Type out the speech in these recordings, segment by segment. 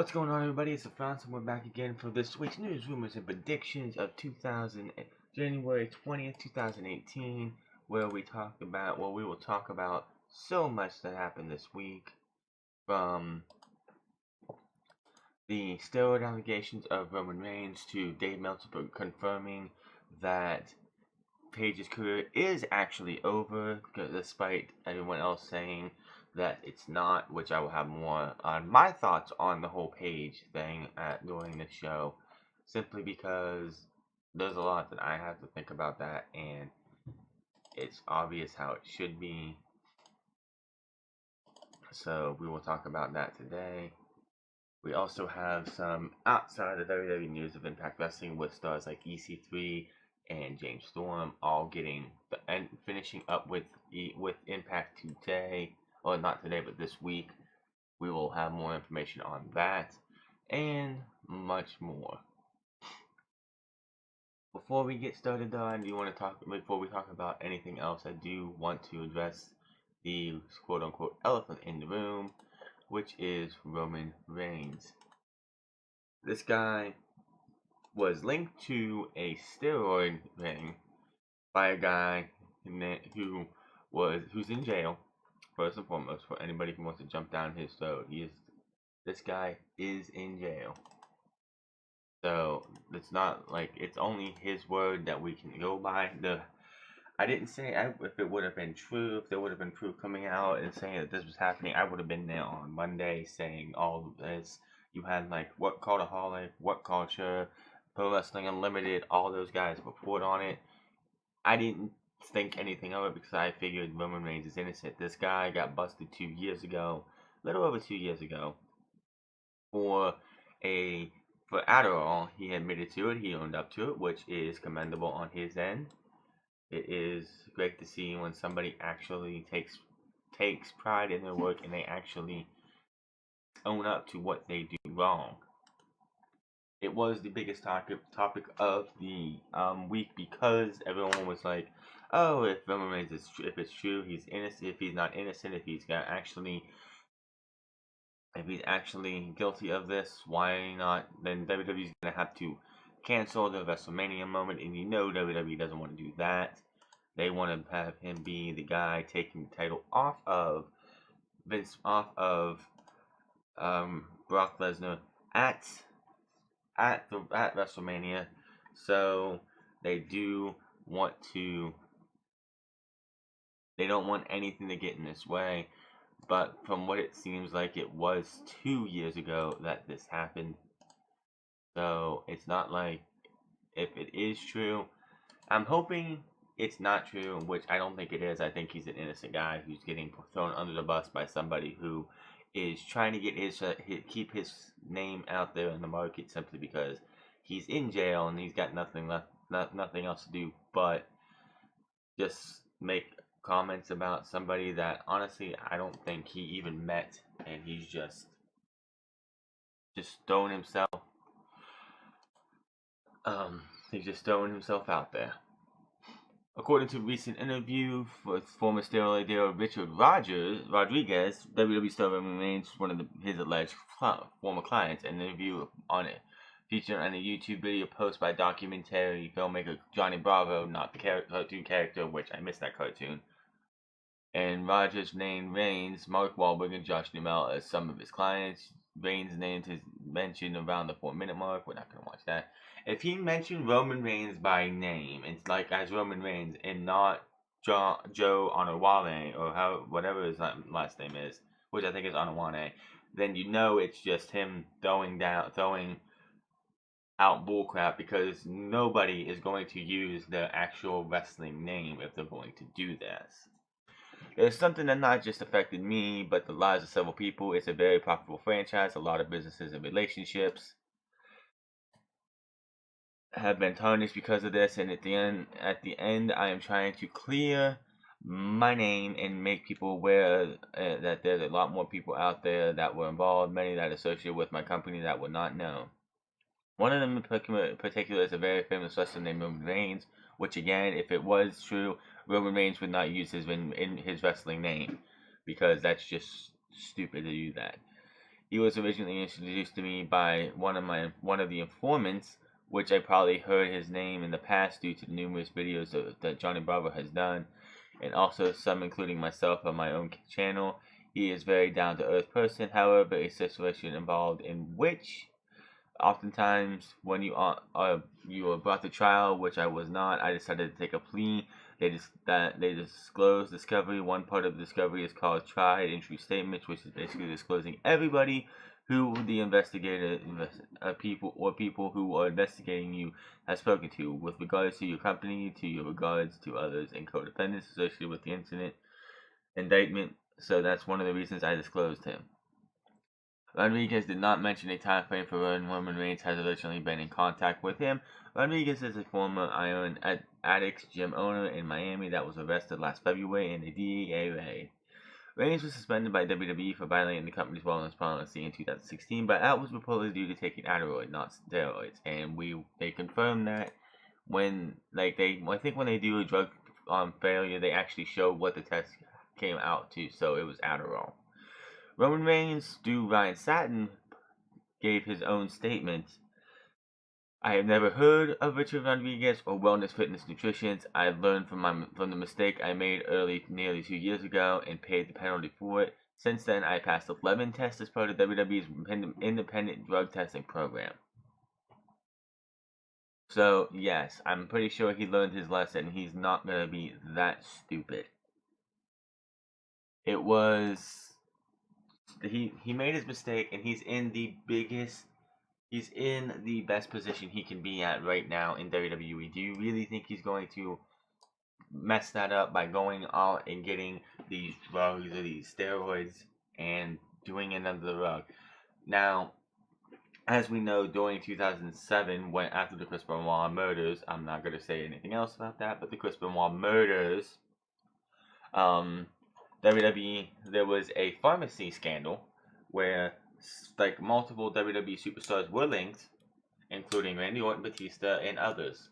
What's going on, everybody? It's the Fountain, and we're back again for this week's news, rumors, and predictions of January 20th, 2018, where we will talk about so much that happened this week, from the steroid allegations of Roman Reigns to Dave Meltzer confirming that Paige's career is actually over, despite everyone else saying that it's not, which I will have more on my thoughts on the whole Paige thing during the show, simply because there's a lot that I have to think about that, and it's obvious how it should be. So we will talk about that today. We also have some outside of WWE news of Impact Wrestling with stars like EC3 and James Storm all getting and finishing up with Impact today, or not today, but this week. We will have more information on that and much more. Before we get started, though, before we talk about anything else, I do want to address the quote unquote elephant in the room, which is Roman Reigns. This guy was linked to a steroid ring by a guy who's in jail. First and foremost, for anybody who wants to jump down his throat, this guy is in jail. So it's not like it's only his word that we can go by. I didn't say if it would have been true, if there would have been proof coming out and saying that this was happening, I would have been there on Monday saying all of this. You had like What Cultaholic, What Culture, Pro Wrestling Unlimited, all those guys report on it. I didn't think anything of it because I figured Roman Reigns is innocent. This guy got busted 2 years ago, a little over 2 years ago, for Adderall. He admitted to it, he owned up to it, which is commendable on his end. It is great to see when somebody actually takes pride in their work and they actually own up to what they do wrong. It was the biggest topic of the week because everyone was like, "Oh, if Roman Reigns if it's true, he's innocent. If he's not innocent, if he's actually guilty of this, why not? Then WWE's gonna have to cancel the WrestleMania moment, and you know WWE doesn't want to do that. They want to have him be the guy taking the title off of Brock Lesnar at at WrestleMania. So they do want to. They don't want anything to get in this way. But from what it seems like, it was 2 years ago that this happened. So it's not like if it is true. I'm hoping it's not true, which I don't think it is. I think he's an innocent guy who's getting thrown under the bus by somebody who is trying to get keep his name out there in the market simply because he's in jail and he's got nothing else to do but just make comments about somebody that honestly I don't think he even met, and he's just throwing himself he's just throwing himself out there. According to a recent interview with former steroid dealer Richard Rodriguez, WWE star remains one of his alleged former clients. An interview on it featured on a YouTube video post by documentary filmmaker Johnny Bravo, not the cartoon character, which I missed that cartoon. And Rogers named Reigns, Mark Wahlberg, and Josh Duhamel as some of his clients. Reigns' name is mentioned around the 4-minute mark. We're not going to watch that. If he mentioned Roman Reigns by name, it's like as Roman Reigns and not Joe Onowale or whatever his last name is, which I think is Onawane, then you know it's just him throwing out bullcrap because nobody is going to use the actual wrestling name if they're going to do this. It's something that not just affected me, but the lives of several people. It's a very profitable franchise. A lot of businesses and relationships have been tarnished because of this. And at the end, I am trying to clear my name and make people aware that there's a lot more people out there that were involved, many that associated with my company that would not know. One of them in particular is a very famous wrestler named Roman Reigns, which again, if it was true, Roman Reigns would not use his wrestling name because that's just stupid to do that. He was originally introduced to me by one of the informants, which I probably heard his name in the past due to the numerous videos that Johnny Bravo has done, and also some including myself on my own channel. He is a very down-to-earth person. However, a situation involved in which oftentimes when you were brought to trial, which I was not, I decided to take a plea. They disclosed discovery. One part of the discovery is called tried and true statements, which is basically disclosing everybody who the people who are investigating you have spoken to with regards to your company, to your regards to others and co-defendants associated with the incident indictment. So that's one of the reasons I disclosed him. Rodriguez did not mention a time frame for when Roman Reigns has originally been in contact with him. Rodriguez is a former Iron Addicts gym owner in Miami that was arrested last February in a DEA raid. Reigns was suspended by WWE for violating the company's wellness policy in 2016, but that was reportedly due to taking Adderall, not steroids. And they confirmed that when I think when they do a drug failure, they actually show what the test came out to, so it was Adderall. Roman Reigns, through Ryan Satin, gave his own statement. I have never heard of Richard Rodriguez or Wellness Fitness Nutrition. I've learned from the mistake I made nearly 2 years ago and paid the penalty for it. Since then, I passed 11 tests as part of WWE's independent drug testing program. So, yes, I'm pretty sure he learned his lesson. He's not going to be that stupid. It was... He made his mistake, and he's in the best position he can be at right now in WWE. Do you really think he's going to mess that up by going out and getting these drugs or these steroids and doing it under the rug? Now, as we know, during 2007, when after the Chris Benoit murders, I'm not going to say anything else about that, but the Chris Benoit murders, WWE, there was a pharmacy scandal where multiple WWE superstars were linked, including Randy Orton, Batista, and others.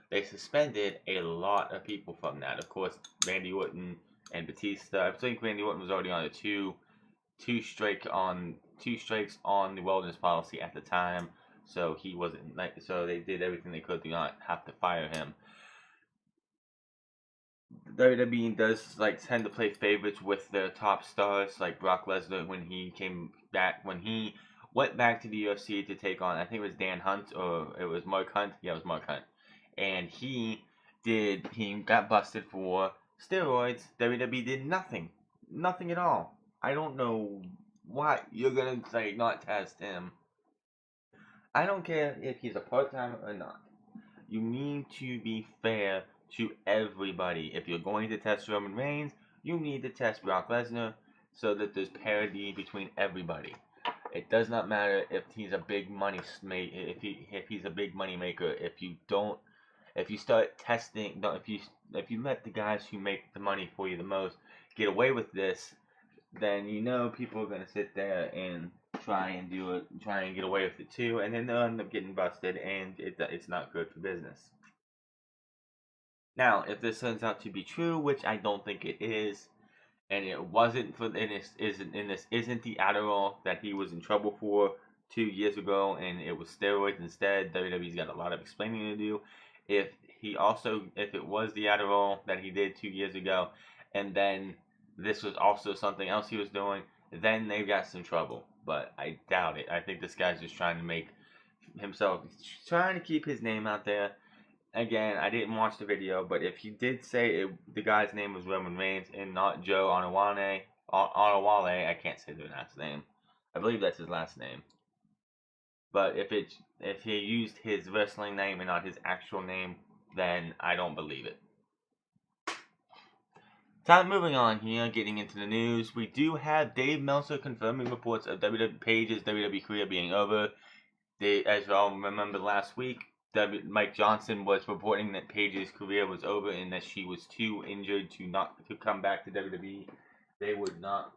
They suspended a lot of people from that. Of course, Randy Orton and Batista. I think Randy Orton was already on a two strikes on the wellness policy at the time, so he wasn't so they did everything they could to not have to fire him. WWE does tend to play favorites with their top stars, like Brock Lesnar when he went back to the UFC to take on, I think it was Dan Hunt or it was Mark Hunt. Yeah, it was Mark Hunt, and he got busted for steroids. WWE did nothing at all. I don't know why you're gonna not test him. I don't care if he's a part-timer or not. You need to be fair to everybody. If you're going to test Roman Reigns, you need to test Brock Lesnar so that there's parity between everybody. It does not matter if he's a big money if he's a big money maker. If you start testing, if you let the guys who make the money for you the most get away with this, then people are gonna sit there and try and get away with it too, and then they'll end up getting busted, and it's not good for business. Now, if this turns out to be true, which I don't think it is, and it wasn't this isn't the Adderall that he was in trouble for 2 years ago, and it was steroids instead, WWE's got a lot of explaining to do. If it was the Adderall that he did 2 years ago, and then this was also something else he was doing, then they've got some trouble. But I doubt it. I think this guy's just trying to keep his name out there. Again, I didn't watch the video, but if he did say the guy's name was Roman Reigns and not Joe Onawale, I can't say the last name. I believe that's his last name. But if he used his wrestling name and not his actual name, then I don't believe it. Moving on here, getting into the news, we do have Dave Meltzer confirming reports of Paige's WWE career being over. As you all remember last week, Mike Johnson was reporting that Paige's career was over and that she was too injured to come back to WWE. They will not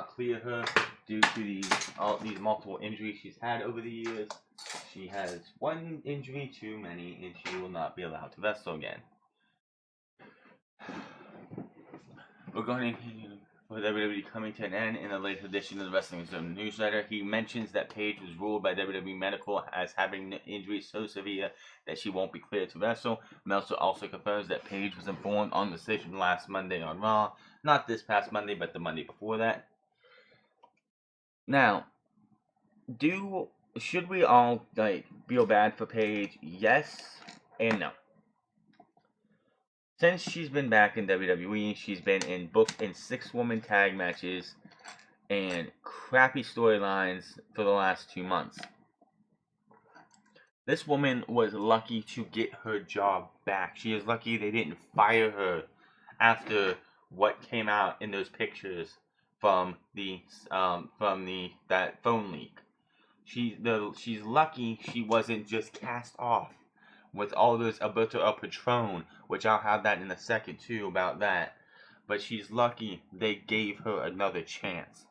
clear her due to these multiple injuries she's had over the years. She has one injury too many, and she will not be allowed to with WWE coming to an end in a latest edition of the Wrestling Zone newsletter. He mentions that Paige was ruled by WWE Medical as having injuries so severe that she won't be cleared to wrestle. Meltzer also confirms that Paige was informed on the decision last Monday on Raw. Not this past Monday, but the Monday before that. Now, should we all feel bad for Paige? Yes and no. Since she's been back in WWE, she's been booked in 6-woman tag matches and crappy storylines for the last 2 months. This woman was lucky to get her job back. She is lucky they didn't fire her after what came out in those pictures from that phone leak. She's lucky she wasn't just cast off with all those Alberto El Patron, which I'll have that in a second too about that. But she's lucky they gave her another chance.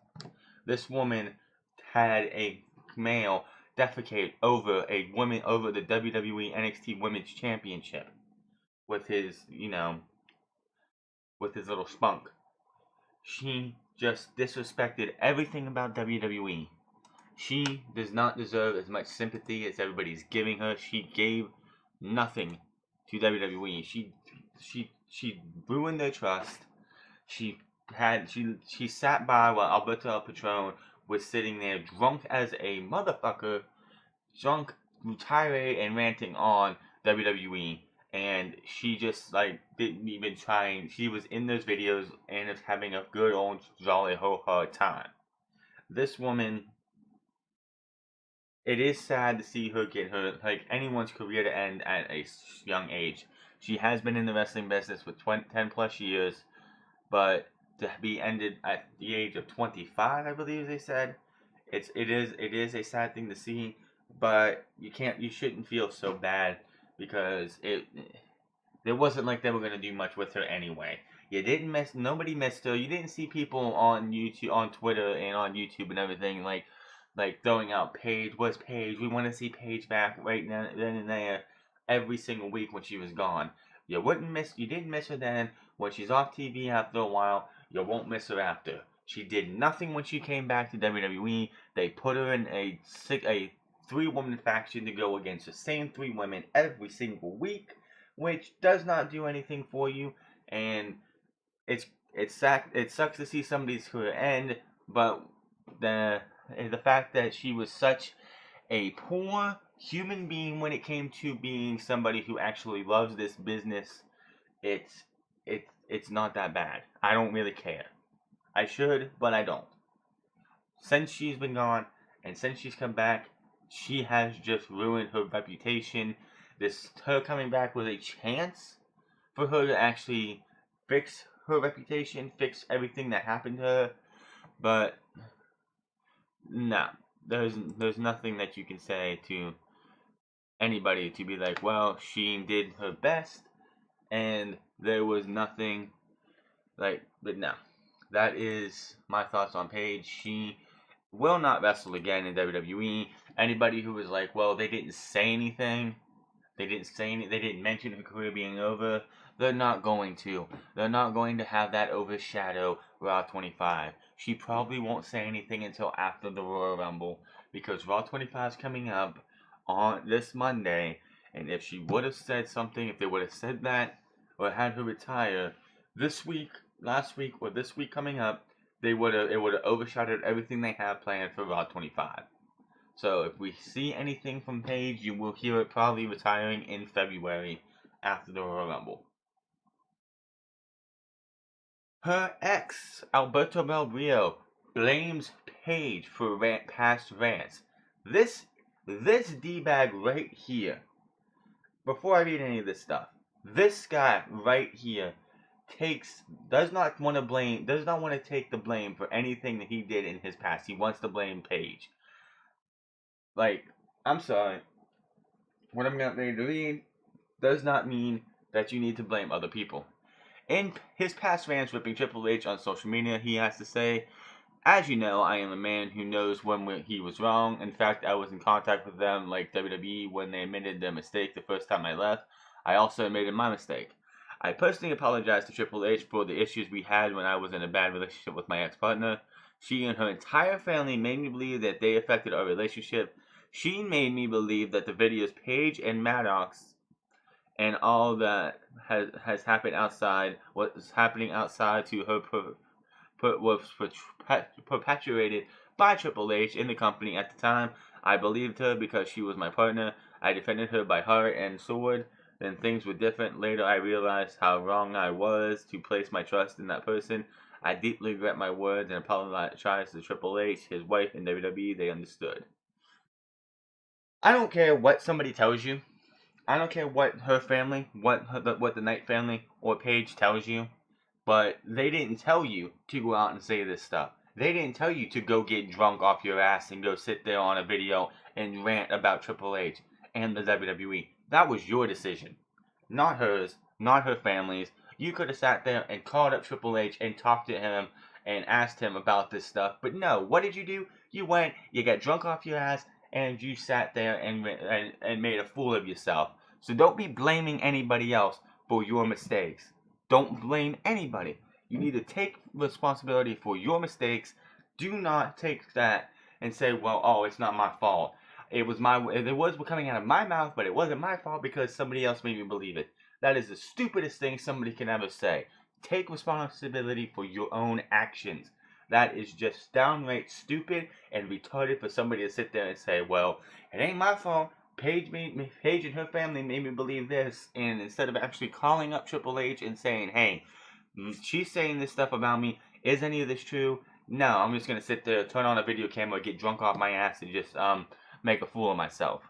This woman had a male defecate over the WWE NXT Women's Championship with his little spunk. She just disrespected everything about WWE. She does not deserve as much sympathy as everybody's giving her. She gave nothing to WWE. She ruined their trust. She sat by while Alberto El Patron was sitting there drunk as a motherfucker, drunk, tirade and ranting on WWE, and she just didn't even try. She was in those videos and is having a good old jolly ho hard time. This woman, it is sad to see her get her anyone's career to end at a young age. She has been in the wrestling business for 10 plus years, but to be ended at the age of 25, I believe they said, it is a sad thing to see. But you shouldn't feel so bad because it wasn't like they were gonna do much with her anyway. Nobody missed her. You didn't see people on YouTube, on Twitter, and on YouTube and everything throwing out Paige. Where's Paige? We want to see Paige back right now, then and there, every single week when she was gone. You didn't miss her then. When she's off TV after a while, you won't miss her after. She did nothing when she came back to WWE. They put her in a 3-woman faction to go against the same 3 women every single week, which does not do anything for you. And it sucks to see somebody's career end, but the fact that she was such a poor human being when it came to being somebody who actually loves this business, it's not that bad. I don't really care. I should, but I don't. Since she's been gone and since she's come back, she has just ruined her reputation. Her coming back was a chance for her to actually fix her reputation, fix everything that happened to her, but no, there's nothing that you can say to anybody to be like, well, she did her best, and there was nothing but no. That is my thoughts on Paige. She will not wrestle again in WWE. Anybody who was like, well, they didn't say anything, they didn't mention her career being over, they're not going to. They're not going to have that overshadow Raw 25. She probably won't say anything until after the Royal Rumble, because Raw 25 is coming up on this Monday, and if she would have said something, if they would have said that, or had her retire this week, last week, or this week coming up, it would have overshadowed everything they have planned for Raw 25. So if we see anything from Paige, you will hear it probably retiring in February after the Royal Rumble. Her ex, Alberto Del Rio, blames Paige for past rants. This D-bag right here, before I read any of this stuff, this guy right here does not want to take the blame for anything that he did in his past. He wants to blame Paige. I'm sorry. What I'm getting ready to read does not mean that you need to blame other people. In his past rants ripping Triple H on social media, he has to say, as you know, I am a man who knows when he was wrong. In fact, I was in contact with them, like WWE, when they admitted their mistake the first time I left. I also admitted my mistake. I personally apologize to Triple H for the issues we had when I was in a bad relationship with my ex-partner. She and her entire family made me believe that they affected our relationship. She made me believe that the videos Paige and Maddox and all that has happened outside, what is happening outside to her was perpetuated by Triple H in the company at the time. I believed her because she was my partner. I defended her by heart and sword. Then things were different. Later, I realized how wrong I was to place my trust in that person. I deeply regret my words and apologize to Triple H, his wife, and WWE. They understood. I don't care what somebody tells you. I don't care what her family, what the Knight family or Paige tells you. But they didn't tell you to go out and say this stuff. They didn't tell you to go get drunk off your ass and go sit there on a video and rant about Triple H and the WWE. That was your decision, not hers, not her family's. You could have sat there and called up Triple H and talked to him and asked him about this stuff. But no, what did you do? You went, you got drunk off your ass, and you sat there and made a fool of yourself. So don't be blaming anybody else for your mistakes. Don't blame anybody. You need to take responsibility for your mistakes. Do not take that and say, well, oh, it's not my fault. It was coming out of my mouth, but it wasn't my fault because somebody else made me believe it. That is the stupidest thing somebody can ever say. Take responsibility for your own actions. That is just downright stupid and retarded for somebody to sit there and say, well, it ain't my fault. Paige and her family made me believe this, and instead of actually calling up Triple H and saying, hey, she's saying this stuff about me, is any of this true? No, I'm just gonna sit there, turn on a video camera, get drunk off my ass, and just make a fool of myself.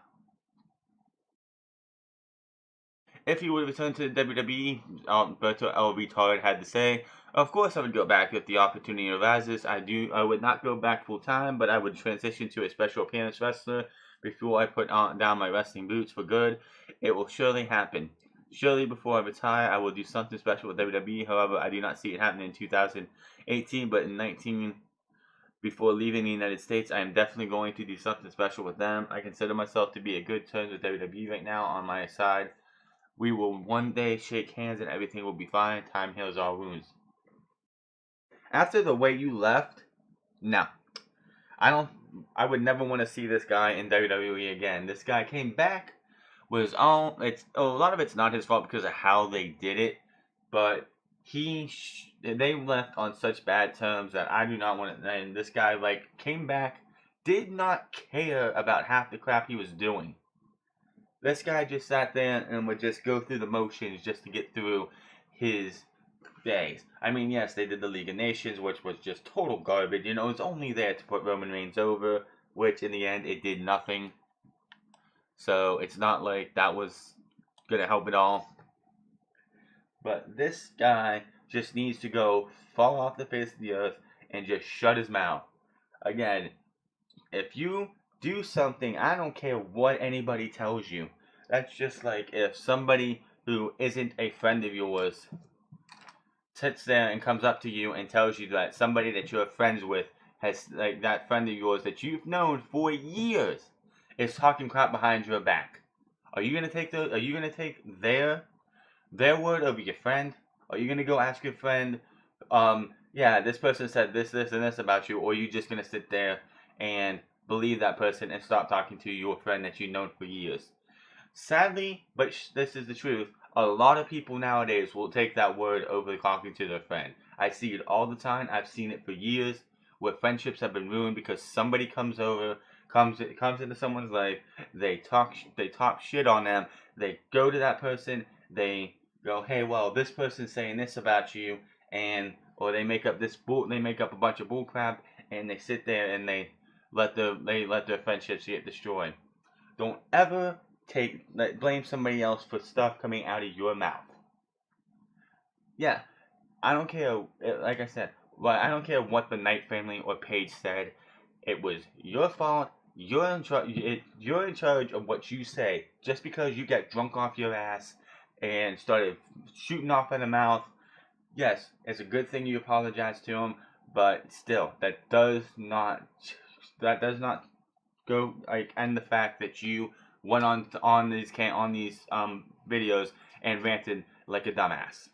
If he would return to the WWE, Alberto El Retard had to say, of course I would go back if the opportunity arises. I would not go back full time, but I would transition to a special appearance wrestler before I put down my wrestling boots for good. It will surely happen. Surely before I retire, I will do something special with WWE. However, I do not see it happening in 2018, but in 19, before leaving the United States, I am definitely going to do something special with them. I consider myself to be a good terms with WWE right now on my side. We will one day shake hands and everything will be fine. Time heals all wounds. After the way you left, no. I don't. I would never want to see this guy in WWE again. This guy came back, was all. It's a lot of it's not his fault because of how they did it, but they left on such bad terms that I do not want to. And this guy came back, did not care about half the crap he was doing. This guy just sat there and would just go through the motions just to get through his days. I mean, yes, they did the League of Nations, which was just total garbage. You know, it was only there to put Roman Reigns over, which in the end it did nothing. So it's not like that was gonna help at all. But this guy just needs to go fall off the face of the earth and just shut his mouth. Again, if you do something, I don't care what anybody tells you. That's just like if somebody who isn't a friend of yours sits there and comes up to you and tells you that somebody that you're friends with has, like, that friend of yours that you've known for years is talking crap behind your back. Are you gonna take their word over your friend? Are you gonna go ask your friend, yeah, this person said this, this, and this about you, or are you just gonna sit there and believe that person and stop talking to your friend that you've known for years? Sadly, but this is the truth, a lot of people nowadays will take that word over talking to their friend. I see it all the time. I've seen it for years where friendships have been ruined because somebody comes into someone's life, they talk shit on them, they go to that person, they go, hey, well, this person's saying this about you, or they make up a bunch of bull crap, and they sit there and they let their friendships get destroyed. Don't ever blame somebody else for stuff coming out of your mouth. Yeah, I don't care. Like I said, I don't care what the Knight family or Paige said. It was your fault. You're in charge. You're in charge of what you say. Just because you got drunk off your ass and started shooting off in the mouth, yes, it's a good thing you apologize to him. But still, that does not go end the fact that you went on these videos and ranted like a dumbass.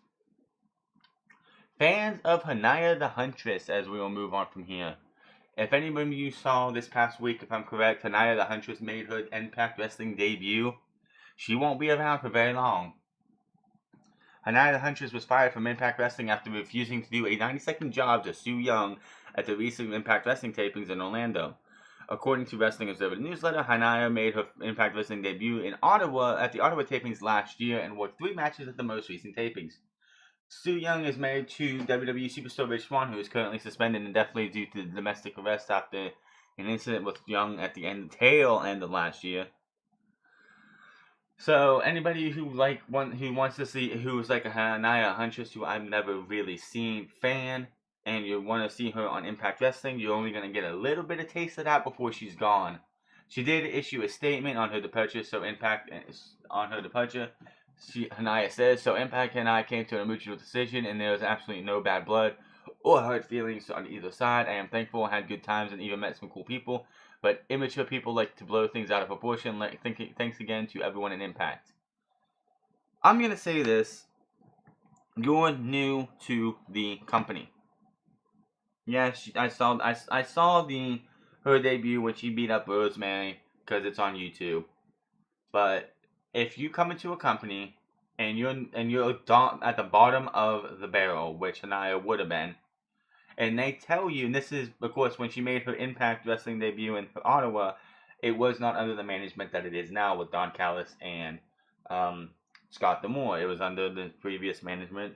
Fans of Hanaya the Huntress, as we will move on from here. If any of you saw this past week, if I'm correct, Hanaya the Huntress made her Impact Wrestling debut. She won't be around for very long. Hanaya the Huntress was fired from Impact Wrestling after refusing to do a 90-second job to Su Yung at the recent Impact Wrestling tapings in Orlando. According to Wrestling Observer newsletter, Hanaya made her Impact Wrestling debut in Ottawa at the Ottawa tapings last year and worked 3 matches at the most recent tapings. Su Yung is married to WWE superstar Rich Swann, who is currently suspended indefinitely due to domestic arrest after an incident with Young at the tail end of last year. So anybody who wants to see who's like a Hanaya Huntress who I've never really seen fan, and you want to see her on Impact Wrestling, you're only gonna get a little bit of taste of that before she's gone. She did issue a statement on her departure, so Impact on her departure. Hanaya says, so Impact and I came to a mutual decision, and there was absolutely no bad blood or hurt feelings on either side. I am thankful I had good times and even met some cool people, but immature people like to blow things out of proportion. Thanks again to everyone in Impact. I'm going to say this. You're new to the company. Yes, I saw her debut when she beat up Rosemary because it's on YouTube. But if you come into a company and you're at the bottom of the barrel, which Hanaya would have been, and they tell you, and this is of course when she made her Impact Wrestling debut in Ottawa, it was not under the management that it is now with Don Callis and Scott D'Amore. It was under the previous management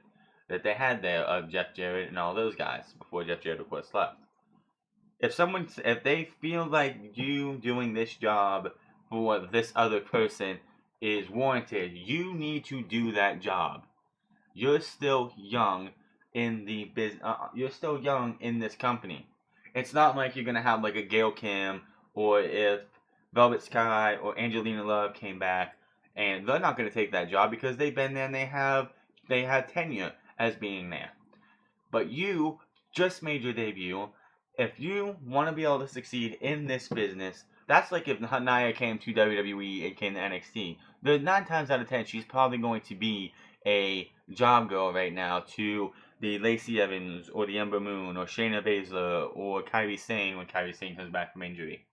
that they had there of Jeff Jarrett and all those guys before Jeff Jarrett of course left. If they feel like you doing this job for this other person is warranted, you need to do that job. You're still young in the business. You're still young in this company. It's not like you're gonna have like a Gail Kim, or if Velvet Sky or Angelina Love came back, and they're not gonna take that job because they've been there and they have tenure as being there. But you just made your debut. If you want to be able to succeed in this business, that's like if Hanaya came to WWE and came to NXT. The 9 times out of 10, she's probably going to be a job girl right now to the Lacey Evans or the Ember Moon or Shayna Baszler or Kairi Sane when Kairi Sane comes back from injury.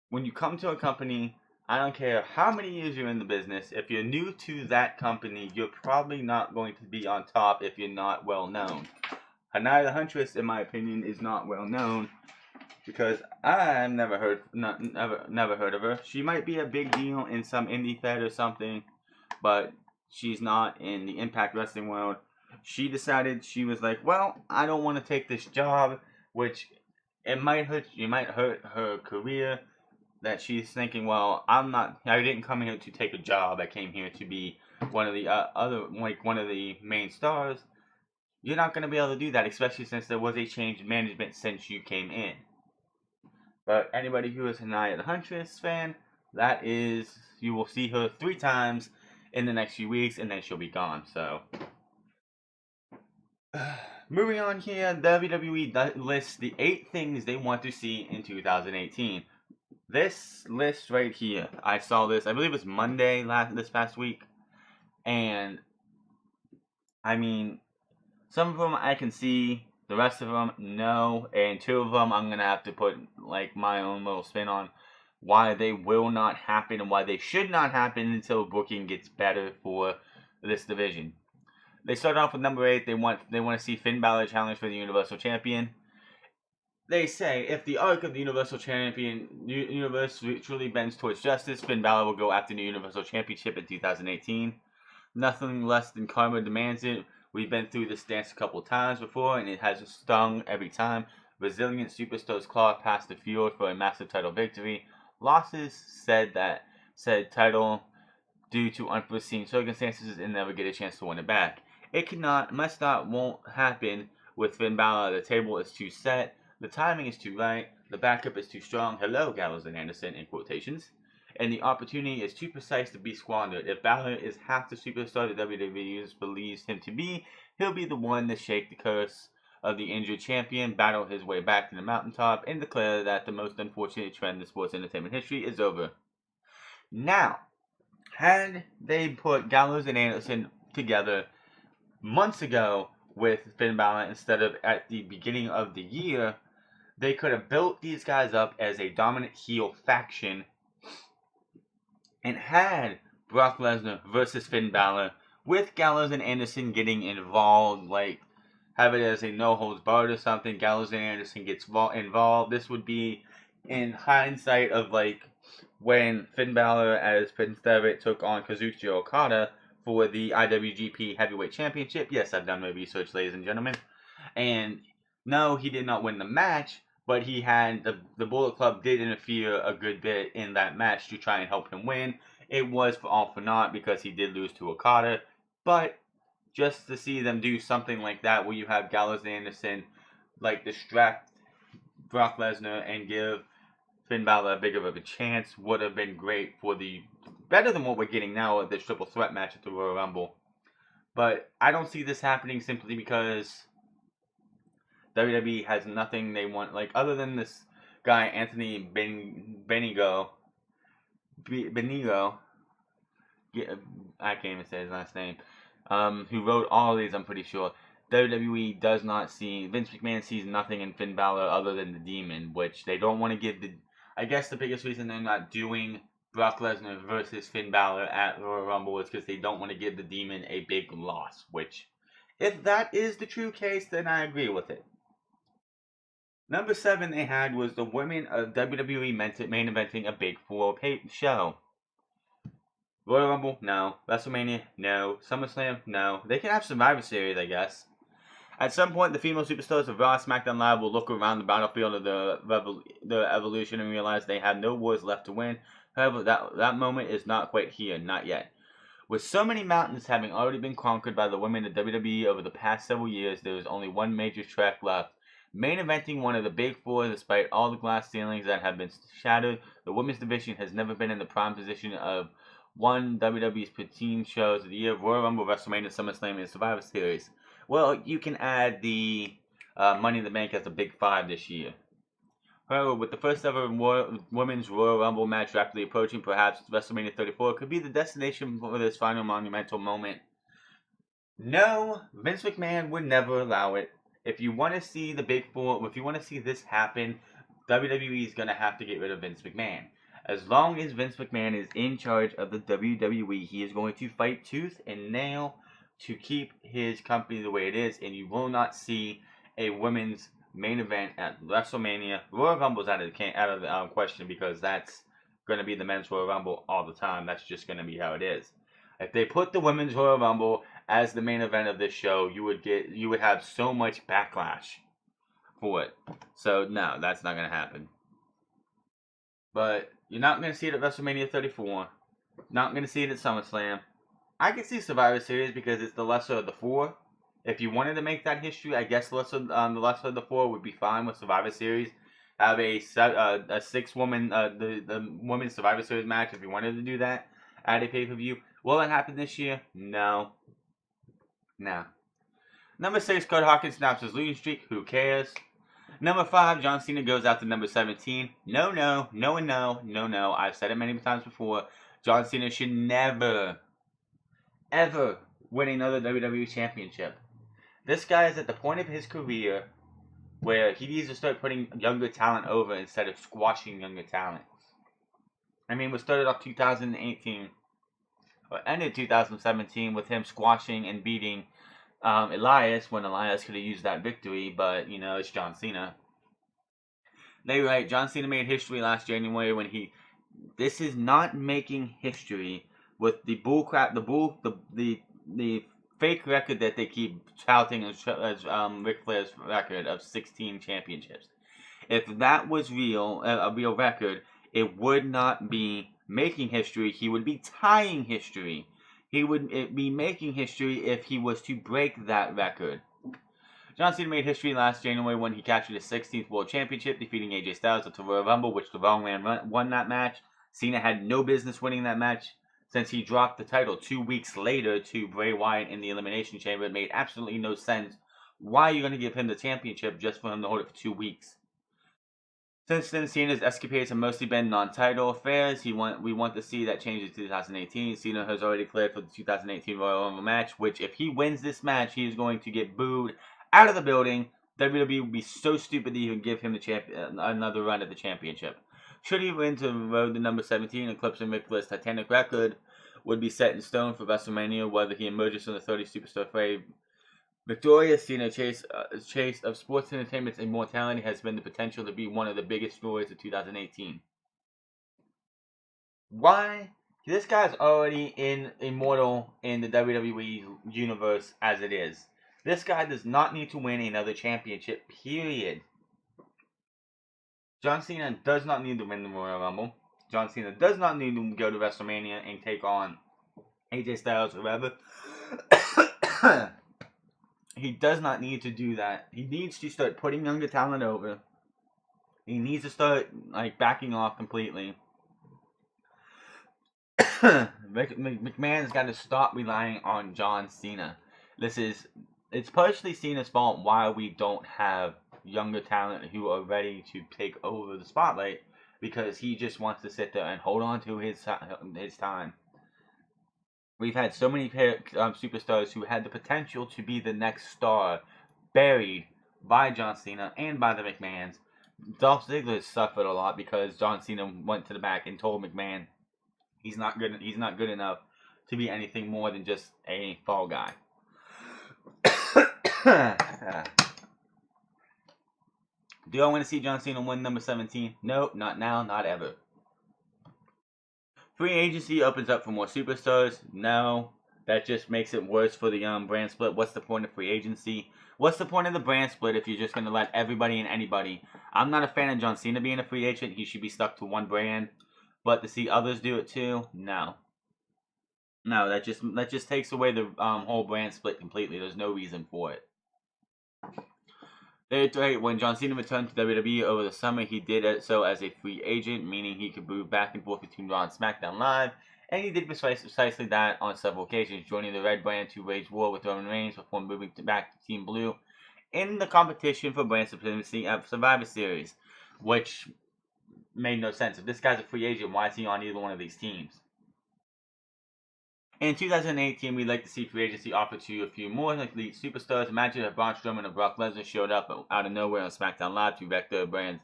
When you come to a company, I don't care how many years you're in the business, if you're new to that company, you're probably not going to be on top if you're not well known. Hanaya the Huntress, in my opinion, is not well known because I've never heard of her. She might be a big deal in some indie fed or something, but she's not in the Impact Wrestling world. She decided, she was like, well, I don't want to take this job, which it might hurt her career. That she's thinking, well, I didn't come here to take a job. I came here to be one of the main stars. You're not going to be able to do that, especially since there was a change in management since you came in. But anybody who is a Hanaya the Huntress fan, that is, you will see her 3 times in the next few weeks, and then she'll be gone. So, moving on here, WWE lists the 8 things they want to see in 2018. This list right here, I saw this, I believe it was Monday this past week, and I mean, some of them I can see, the rest of them no, and 2 of them I'm gonna have to put like my own little spin on why they will not happen and why they should not happen until booking gets better for this division. They start off with number 8. They want to see Finn Balor challenge for the Universal Champion. They say, if the arc of the Universal Champion universe truly bends towards justice, Finn Balor will go after the Universal Championship in 2018. Nothing less than karma demands it. We've been through this dance a couple times before, and it has stung every time. Resilient superstars claw past the field for a massive title victory. Losses said title due to unforeseen circumstances and never get a chance to win it back. It won't happen with Finn Balor. The table is too set. The timing is too right, the backup is too strong, hello Gallows and Anderson in quotations, and the opportunity is too precise to be squandered. If Balor is half the superstar that WWE believes him to be, he'll be the one to shake the curse of the injured champion, battle his way back to the mountaintop, and declare that the most unfortunate trend in sports entertainment history is over. Now, Had they put Gallows and Anderson together months ago with Finn Balor instead of at the beginning of the year, they could have built these guys up as a dominant heel faction and had Brock Lesnar versus Finn Balor with Gallows and Anderson getting involved, like have it as a no holds barred or something. Gallows and Anderson gets involved. This would be in hindsight of like when Finn Balor as Prince Devitt took on Kazuchika Okada for the IWGP Heavyweight Championship. Yes, I've done my research, ladies and gentlemen. And no, he did not win the match, but he had the Bullet Club did interfere a good bit in that match to try and help him win. It was for all for naught because he did lose to Okada, but just to see them do something like that where you have Gallows and Anderson like distract Brock Lesnar and give Finn Balor a bigger of a chance would have been great for the better than what we're getting now at this triple threat match at the Royal Rumble. But I don't see this happening simply because WWE has nothing they want, like other than this guy Anthony Benigo. I can't even say his last name. Who wrote all of these? I'm pretty sure. WWE does not see, Vince McMahon sees nothing in Finn Balor other than the Demon, which they don't want to give the. I guess the biggest reason they're not doing Brock Lesnar versus Finn Balor at Royal Rumble is because they don't want to give the Demon a big loss. Which, if that is the true case, then I agree with it. Number 7 they had was the women of WWE main eventing a Big Four show. Royal Rumble? No. WrestleMania? No. SummerSlam? No. They can have Survivor Series, I guess. At some point, the female superstars of Raw, SmackDown Live will look around the battlefield of the Evolution and realize they have no wars left to win. However, that moment is not quite here, not yet. With so many mountains having already been conquered by the women of WWE over the past several years, there is only one major track left. Main eventing one of the Big Four, despite all the glass ceilings that have been shattered, the women's division has never been in the prime position of one WWE's team shows of the year: Royal Rumble, WrestleMania, SummerSlam, and Survivor Series. Well, you can add the Money in the Bank as a Big Five this year. However, with the first ever Women's Royal Rumble match rapidly approaching, perhaps WrestleMania 34 could be the destination for this final monumental moment. No, Vince McMahon would never allow it. If you want to see the Big Four, if you want to see this happen, WWE is going to have to get rid of Vince McMahon. As long as Vince McMahon is in charge of the WWE, he is going to fight tooth and nail to keep his company the way it is, and you will not see a women's main event at WrestleMania. Royal Rumble's out of the question because that's going to be the men's Royal Rumble all the time. That's just going to be how it is. If they put the women's Royal Rumble as the main event of this show, you would have so much backlash for it. So no, that's not going to happen. But you're not going to see it at WrestleMania 34. Not going to see it at SummerSlam. I can see Survivor Series because it's the lesser of the four. If you wanted to make that history, I guess the lesser of the four would be fine with Survivor Series. Have a 6-woman the women's Survivor Series match if you wanted to do that at a pay-per-view. Will it happen this year? No. No. Number 6, Kurt Hawkins snaps his losing streak. Who cares? Number 5, John Cena goes out to number 17. No. I've said it many times before. John Cena should never, ever win another WWE championship. This guy is at the point of his career where he needs to start putting younger talent over instead of squashing younger talent. I mean, we started off 2018, or ended 2017 with him squashing and beating Elias when Elias could have used that victory, but, you know, it's John Cena. They were right. John Cena made history last January when he... This is not making history with the bullcrap, the fake record that they keep touting as Ric Flair's record of 16 championships. If that was real, a real record, it would not be making history. He would be tying history. He would be making history if he was to break that record. John Cena made history last January when he captured his 16th World Championship, defeating AJ Styles at the Royal Rumble, which the Wrong Man won that match. Cena had no business winning that match since he dropped the title 2 weeks later to Bray Wyatt in the Elimination Chamber. It made absolutely no sense. Why are you going to give him the championship just for him to hold it for 2 weeks? Since then, Cena's escapades have mostly been non-title affairs. We want to see that change in 2018. Cena has already cleared for the 2018 Royal Rumble match, which if he wins this match, he is going to get booed out of the building. WWE would be so stupid that he would give him the another run at the championship. Should he win to road to number 17, eclipsing Ric Flair's Titanic record would be set in stone for WrestleMania, whether he emerges from the 30 superstar fray victorious. Cena chase of sports entertainment's immortality has been the potential to be one of the biggest stories of 2018. Why? This guy's already immortal in the WWE universe as it is. This guy does not need to win another championship, period. John Cena does not need to win the Royal Rumble. John Cena does not need to go to WrestleMania and take on AJ Styles or whatever. He does not need to do that. He needs to start putting younger talent over. He needs to start backing off completely. McMahon's got to stop relying on John Cena. It's partially Cena's fault why we don't have younger talent who are ready to take over the spotlight, because he just wants to sit there and hold on to his time. We've had so many superstars who had the potential to be the next star buried by John Cena and by the McMahons. Dolph Ziggler suffered a lot because John Cena went to the back and told McMahon he's not good enough to be anything more than just a fall guy. Do I want to see John Cena win number 17? Nope, not now, not ever. Free agency opens up for more superstars? No. That just makes it worse for the brand split. What's the point of free agency? What's the point of the brand split if you're just going to let everybody and anybody? I'm not a fan of John Cena being a free agent. He should be stuck to one brand. But to see others do it too? No. No, that just takes away the whole brand split completely. There's no reason for it. When John Cena returned to WWE over the summer, he did so as a free agent, meaning he could move back and forth between Raw and SmackDown Live, and he did precisely that on several occasions, joining the Red Brand to wage war with Roman Reigns before moving back to Team Blue in the competition for brand supremacy at Survivor Series, which made no sense. If this guy's a free agent, why is he on either one of these teams? In 2018, we'd like to see free agency offered to a few more elite superstars. Imagine if Braun Strowman or Brock Lesnar showed up out of nowhere on SmackDown Live to wreck their brands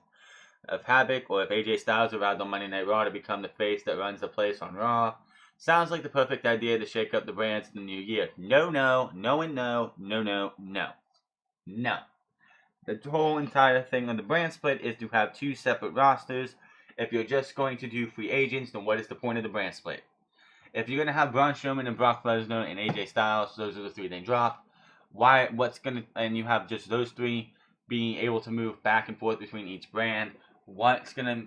of havoc, or if AJ Styles arrived on Monday Night Raw to become the face that runs the place on Raw. Sounds like the perfect idea to shake up the brands in the new year. No. The whole entire thing on the brand split is to have two separate rosters. If you're just going to do free agents, then what is the point of the brand split? If you're gonna have Braun Strowman and Brock Lesnar and AJ Styles, those are the three they drop. And you have just those three being able to move back and forth between each brand. What's the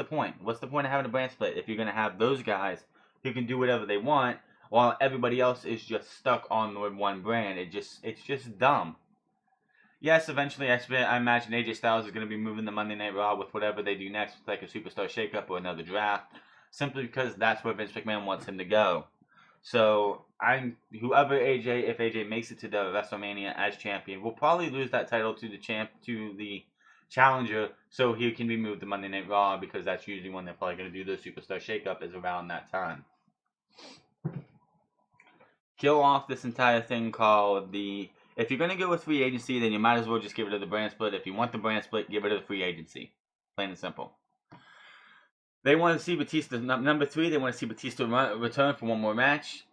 point? What's the point of having a brand split if you're gonna have those guys who can do whatever they want while everybody else is just stuck on the one brand? It's just dumb. Yes, eventually I imagine AJ Styles is going to be moving to Monday Night Raw with whatever they do next, like a superstar shakeup or another draft, simply because that's where Vince McMahon wants him to go. So if AJ makes it to the WrestleMania as champion, will probably lose that title to the challenger, so he can be moved to Monday Night Raw, because that's usually when they're probably going to do the superstar shakeup, is around that time. Kill off this entire thing called if you're going to go with free agency, then you might as well just get rid of the brand split. If you want the brand split, get rid of the free agency. Plain and simple. They want to see Batista, number 3, they want to see Batista return for one more match.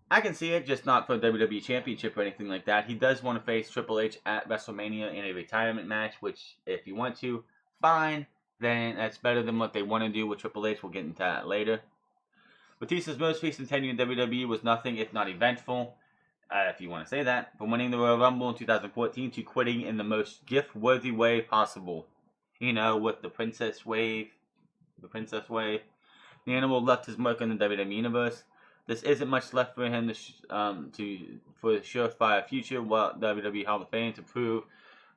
I can see it, just not for a WWE Championship or anything like that. He does want to face Triple H at WrestleMania in a retirement match, which, if you want to, fine. Then that's better than what they want to do with Triple H. We'll get into that later. Batista's most recent tenure in WWE was nothing if not eventful, if you want to say that, from winning the Royal Rumble in 2014 to quitting in the most gift-worthy way possible. With the Princess Wave. The Animal left his mark on the WWE Universe. This isn't much left for him for a surefire future, WWE Hall of Fame to prove,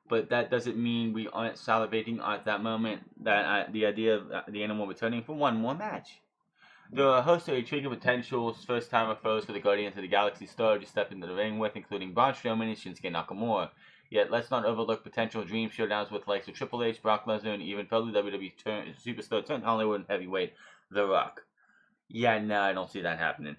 but that doesn't mean we aren't salivating at that moment, that the idea of the Animal returning for one more match. There are a host of intriguing potential first-timer foes for the Guardians of the Galaxy star to step into the ring with, including Braun Strowman and Shinsuke Nakamura. Yet let's not overlook potential dream showdowns with likes of Triple H, Brock Lesnar, and even fellow WWE superstar turned Hollywood heavyweight, The Rock. Yeah, no, I don't see that happening.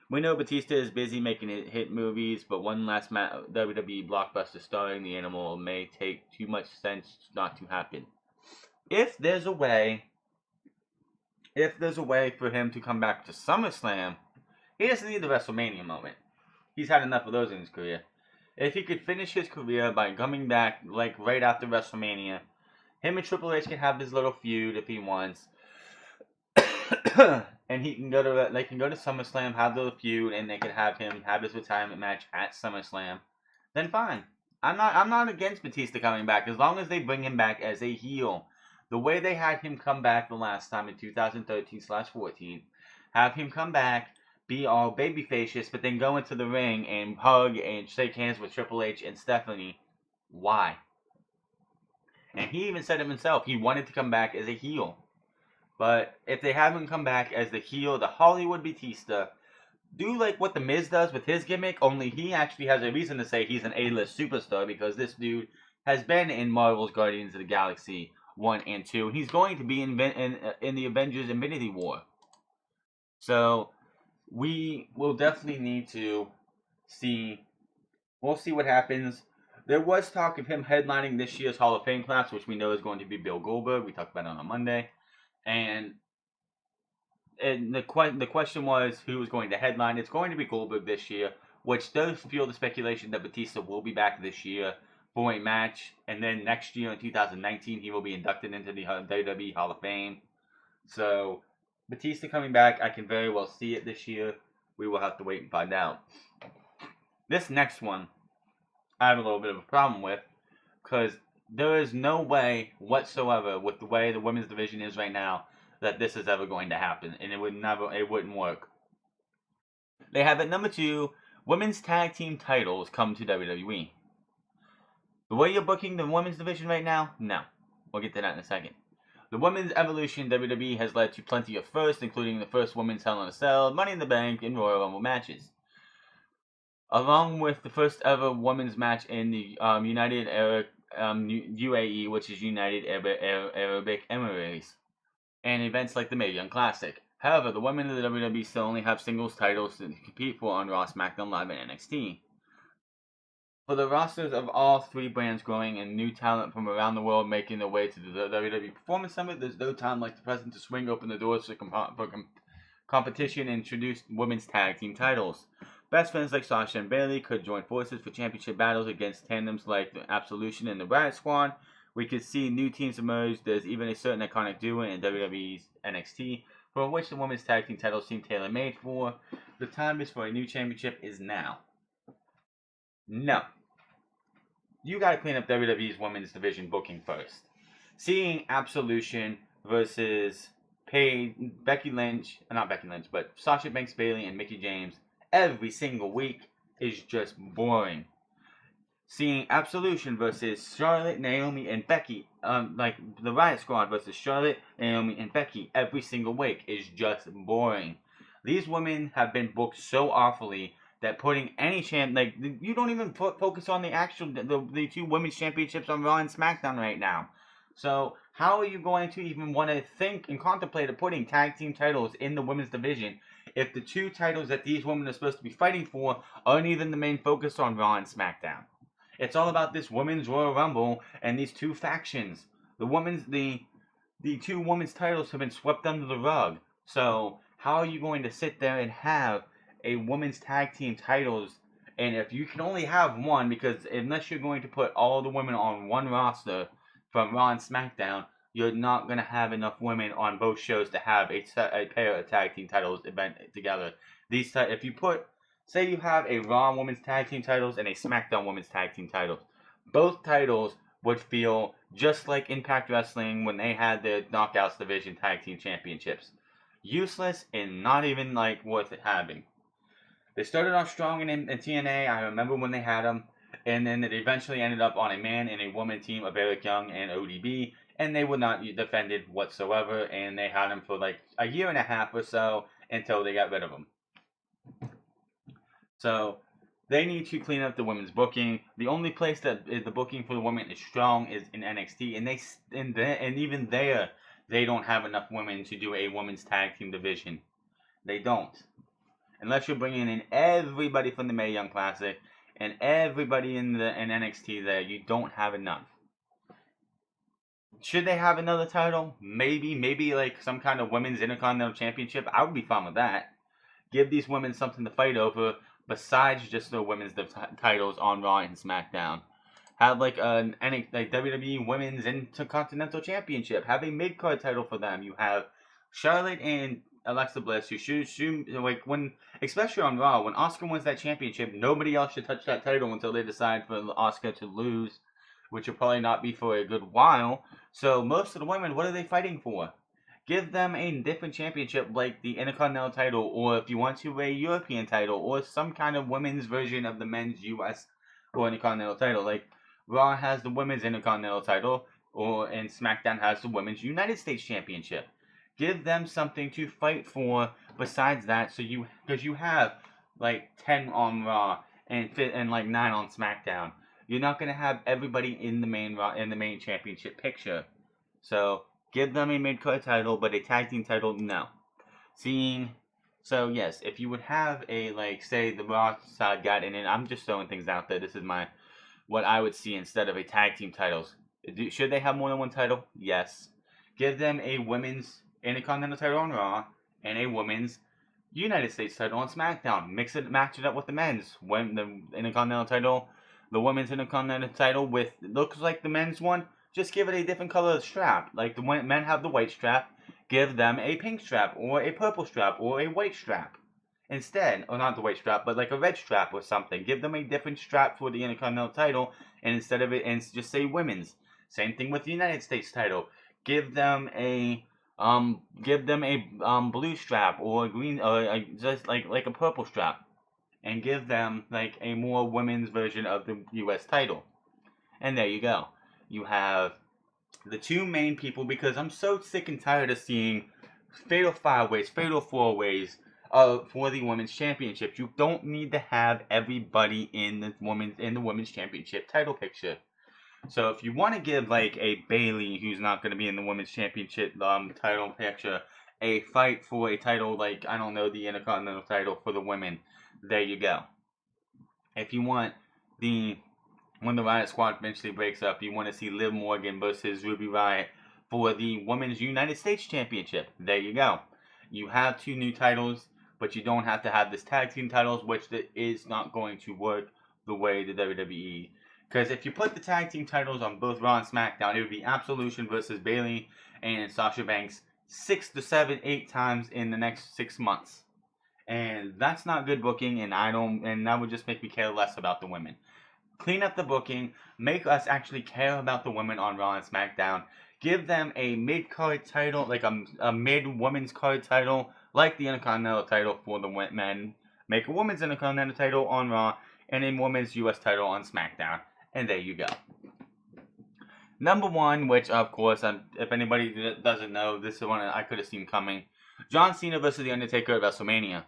We know Batista is busy making hit movies, but one last WWE blockbuster starring the Animal may take too much sense not to happen. If there's a way for him to come back to SummerSlam, he doesn't need the WrestleMania moment. He's had enough of those in his career. If he could finish his career by coming back like right after WrestleMania, him and Triple H can have this little feud if he wants. And he can go to SummerSlam, have the feud, and they can have him have his retirement match at SummerSlam. Then fine. I'm not against Batista coming back as long as they bring him back as a heel. The way they had him come back the last time in 2013/14, have him come back, be all babyfacious, but then go into the ring and hug and shake hands with Triple H and Stephanie. Why? And he even said it himself. He wanted to come back as a heel. But if they have him come back as the heel, the Hollywood Batista, do like what The Miz does with his gimmick, only he actually has a reason to say he's an A-list superstar because this dude has been in Marvel's Guardians of the Galaxy 1 and 2. He's going to be in the Avengers Infinity War. So we will definitely need to see. We'll see what happens. There was talk of him headlining this year's Hall of Fame class, which we know is going to be Bill Goldberg. We talked about it on Monday. And the question was who was going to headline. It's going to be Goldberg this year, which does fuel the speculation that Batista will be back this year for a match. And then next year in 2019, he will be inducted into the WWE Hall of Fame. So Batista coming back, I can very well see it this year. We will have to wait and find out. This next one, I have a little bit of a problem with, because there is no way whatsoever with the way the women's division is right now that this is ever going to happen, and it wouldn't work. They have at number 2, women's tag team titles come to WWE. The way you're booking the women's division right now, no. We'll get to that in a second. The women's evolution WWE has led to plenty of firsts, including the first women's Hell in a Cell, Money in the Bank, and Royal Rumble matches. Along with the first ever women's match in the UAE, which is United Arabic Emirates, and events like the Mae Young Classic. However, the women of the WWE still only have singles titles to compete for on Raw, SmackDown Live, and NXT. For the rosters of all 3 brands growing and new talent from around the world making their way to the WWE Performance Summit, there's no time like the present to swing open the doors for competition and introduce women's tag team titles. Best friends like Sasha and Bayley could join forces for championship battles against tandems like the Absolution and the Riot Squad. We could see new teams emerge. There's even a certain iconic duo in WWE's NXT, for which the women's tag team titles seem tailor-made for. The time is for a new championship is now. No. You gotta clean up WWE's women's division booking first. Seeing Absolution versus Paige, Sasha Banks, Bayley, and Mickie James every single week is just boring. Seeing Absolution versus Charlotte, Naomi, and Becky, like the Riot Squad versus Charlotte, Naomi, and Becky every single week is just boring. These women have been booked so awfully that putting any you don't even focus on the 2 women's championships on Raw and SmackDown right now. So how are you going to even want to think and contemplate of putting tag team titles in the women's division if the 2 titles that these women are supposed to be fighting for aren't even the main focus on Raw and SmackDown? It's all about this women's Royal Rumble and these 2 factions. The 2 women's titles have been swept under the rug. So how are you going to sit there and have a women's tag team titles? And if you can only have one, because unless you're going to put all the women on one roster from Raw and SmackDown, you're not going to have enough women on both shows to have a pair of tag team titles event together. If you put, say you have a Raw Women's Tag Team titles and a SmackDown Women's Tag Team titles, both titles would feel just like Impact Wrestling when they had their Knockouts Division Tag Team Championships. Useless and not even worth it having. They started off strong in TNA. I remember when they had them. And then it eventually ended up on a man and a woman team of Eric Young and ODB. And they were not defended whatsoever. And they had them for a year and a half or so until they got rid of them. So They need to clean up the women's booking. The only place that the booking for the women is strong is in NXT, and even there, they don't have enough women to do a women's tag team division. They don't, unless you're bringing in everybody from the Mae Young Classic and everybody in NXT. There, you don't have enough. Should they have another title? Maybe like some kind of women's Intercontinental Championship. I would be fine with that. Give these women something to fight over besides just the women's titles on Raw and SmackDown. Have like like WWE Women's Intercontinental Championship. Have a mid-card title for them. You have Charlotte and Alexa Bliss. You should like when, especially on Raw, when Asuka wins that championship, nobody else should touch that title until they decide for Asuka to lose, which will probably not be for a good while. So most of the women, what are they fighting for? Give them a different championship like the Intercontinental title, or if you want to, a European title, or some kind of women's version of the men's US or Intercontinental title. Like Raw has the women's Intercontinental title, and SmackDown has the women's United States Championship. Give them something to fight for besides that, because you have like 10 on Raw and like 9 on SmackDown. You're not gonna have everybody in the main championship picture. So give them a mid-card title, but a tag team title, no. So yes, if you would have a, like, say the Raw side got in it, I'm just throwing things out there. This is what I would see instead of a tag team titles. Should they have more than one title? Yes. Give them a women's Intercontinental title on Raw and a women's United States title on SmackDown. Match it up with the men's. When the Intercontinental title, the women's Intercontinental title looks like the men's one. Just give it a different color strap. Like the men have the white strap, give them a pink strap, or a purple strap, or a white strap. Instead, or not the white strap, but like a red strap or something. Give them a different strap for the Intercontinental title, and instead of it, and just say women's. Same thing with the United States title. Give them a blue strap or a green, or just like a purple strap, and give them like a more women's version of the U.S. title. And there you go. You have the two main people, because I'm so sick and tired of seeing fatal 5-ways, fatal 4-ways for the women's championship. You don't need to have everybody in the women's championship title picture. So if you want to give like a Bayley, who's not going to be in the women's championship title picture, a fight for a title like, I don't know, the Intercontinental title for the women, there you go. If you want when the Riot Squad eventually breaks up, you want to see Liv Morgan versus Ruby Riott for the Women's United States Championship. There you go. You have 2 new titles, but you don't have to have this tag team titles, which is not going to work the way the WWE. Because if you put the tag team titles on both Raw and SmackDown, it would be Absolution versus Bayley and Sasha Banks 6 to 7, 8 times in the next 6 months. And that's not good booking, and that would just make me care less about the women. Clean up the booking, make us actually care about the women on Raw and SmackDown. Give them a mid-card title, like a mid-women's card title, like the Intercontinental title for the men. Make a women's Intercontinental title on Raw, and a women's US title on SmackDown. And there you go. Number 1, which of course, if anybody doesn't know, this is one I could have seen coming. John Cena versus The Undertaker at WrestleMania.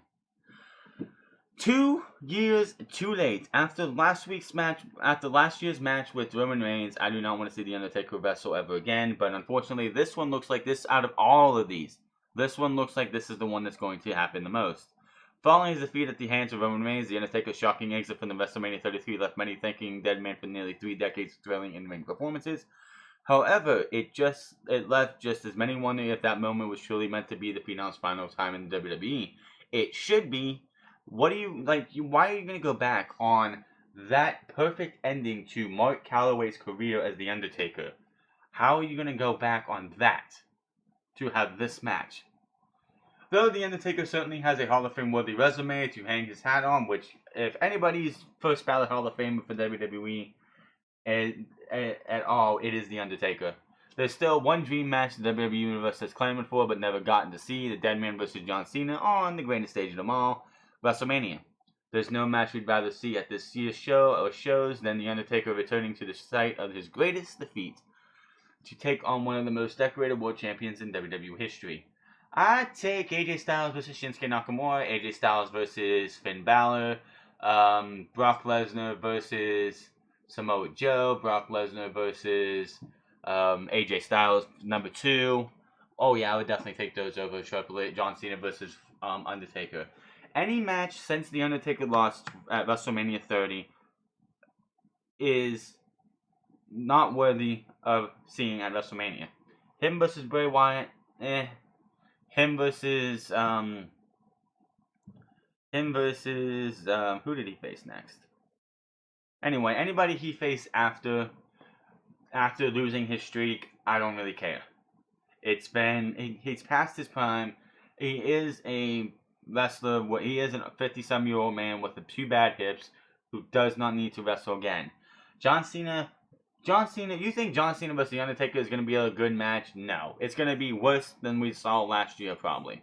2 years too late. After last year's match with Roman Reigns, I do not want to see The Undertaker wrestle ever again. But unfortunately, this one looks like this, out of all of these, this one looks like this is the one that's going to happen the most. Following his defeat at the hands of Roman Reigns, The Undertaker's shocking exit from the WrestleMania 33 left many thanking Dead Man for nearly 3 decades of thrilling in-ring performances. However, it left just as many wondering if that moment was truly meant to be the Phenom's final time in the WWE. It should be. Why are you going to go back on that perfect ending to Mark Calloway's career as The Undertaker? How are you going to go back on that to have this match? Though The Undertaker certainly has a Hall of Fame worthy resume to hang his hat on, which, if anybody's first ballot Hall of Fame for WWE at all, it is The Undertaker. There's still one dream match the WWE Universe has clamored for but never gotten to see, the Dead Man versus John Cena on the greatest stage of them all, WrestleMania. There's no match we'd rather see at this year's shows than The Undertaker returning to the site of his greatest defeat to take on one of the most decorated world champions in WWE history. I'd take AJ Styles versus Shinsuke Nakamura, AJ Styles versus Finn Balor, Brock Lesnar versus Samoa Joe. Brock Lesnar versus AJ Styles, number 2. Oh yeah, I would definitely take those over Triple H. John Cena versus Undertaker. Any match since The Undertaker lost at WrestleMania 30 is not worthy of seeing at WrestleMania. Him versus Bray Wyatt, eh. Him versus who did he face next? Anyway, anybody he faced after losing his streak, I don't really care. He's past his prime. He is a wrestler. He is a 50-some-year-old man with 2 bad hips who does not need to wrestle again. John Cena, you think John Cena versus The Undertaker is going to be a good match? No. It's going to be worse than we saw last year, probably.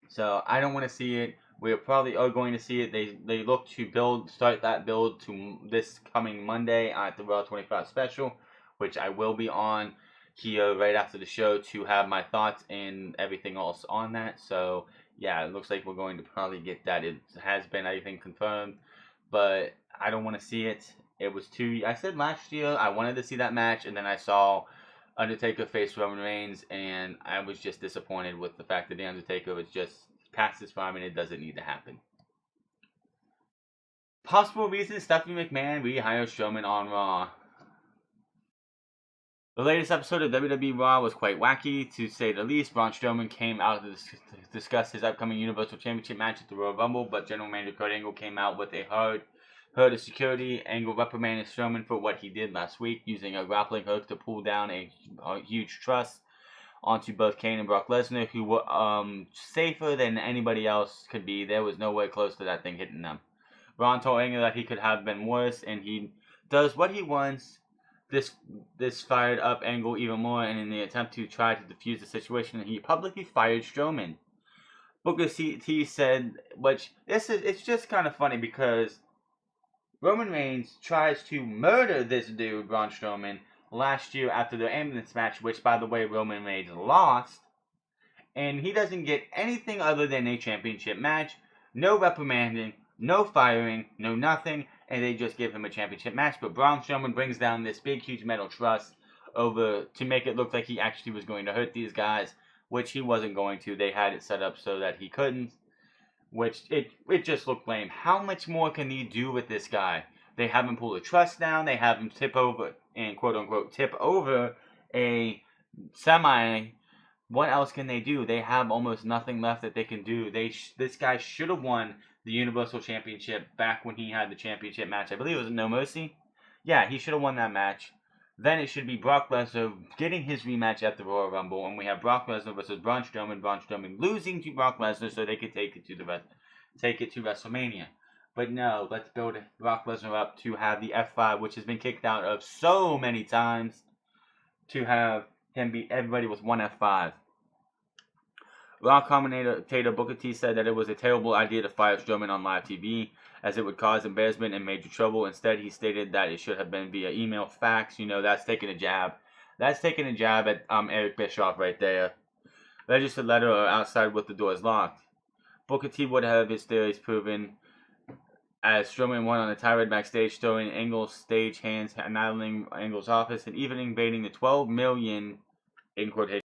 So, I don't want to see it. We probably are going to see it. They look to start that build to this coming Monday at the Raw 25 special, which I will be on here right after the show to have my thoughts and everything else on that. So, yeah, it looks like we're going to probably get that. It has been, I think, confirmed, but I don't want to see it. It was I said last year I wanted to see that match, and then I saw Undertaker face Roman Reigns, and I was just disappointed with the fact that The Undertaker was just past his prime and it doesn't need to happen. Possible reason Stephanie McMahon rehires Strowman on Raw. The latest episode of WWE Raw was quite wacky, to say the least. Braun Strowman came out to discuss his upcoming Universal Championship match at the Royal Rumble, but General Manager Kurt Angle came out with a herd of security. Angle reprimanded Strowman for what he did last week, using a grappling hook to pull down a huge truss onto both Kane and Brock Lesnar, who were safer than anybody else could be. There was nowhere close to that thing hitting them. Braun told Angle that he could have been worse, and he does what he wants. This fired up Angle even more, and in the attempt to try to defuse the situation, he publicly fired Strowman. Booker T said, it's just kind of funny because Roman Reigns tries to murder this dude, Braun Strowman, last year after the ambulance match, which, by the way, Roman Reigns lost, and he doesn't get anything other than a championship match, no reprimanding, no firing, no nothing, and they just give him a championship match. But Braun Strowman brings down this big, huge metal truss over to make it look like he actually was going to hurt these guys, which he wasn't going to. They had it set up so that he couldn't, which it just looked lame. How much more can he do with this guy? They have him pull a truss down. They have him tip over and quote-unquote tip over a semi. What else can they do? They have almost nothing left that they can do. This guy should have won the Universal Championship back when he had the championship match. I believe it was No Mercy. Yeah, he should have won that match. Then it should be Brock Lesnar getting his rematch at the Royal Rumble, and we have Brock Lesnar versus Braun Strowman losing to Brock Lesnar so they could take it to WrestleMania. But no, let's build Brock Lesnar up to have the F5, which has been kicked out of so many times, to have him beat everybody with one F5. Raw commentator Booker T said that it was a terrible idea to fire Strowman on live TV, as it would cause embarrassment and major trouble. Instead, he stated that it should have been via email, fax. That's taking a jab. That's taking a jab at Eric Bischoff right there. Registered letter or outside with the doors locked. Booker T would have his theories proven, as Strowman won on a tirade backstage, throwing Angle's stage hands, annihilating Angle's office, and even invading the 12 million, in quotation,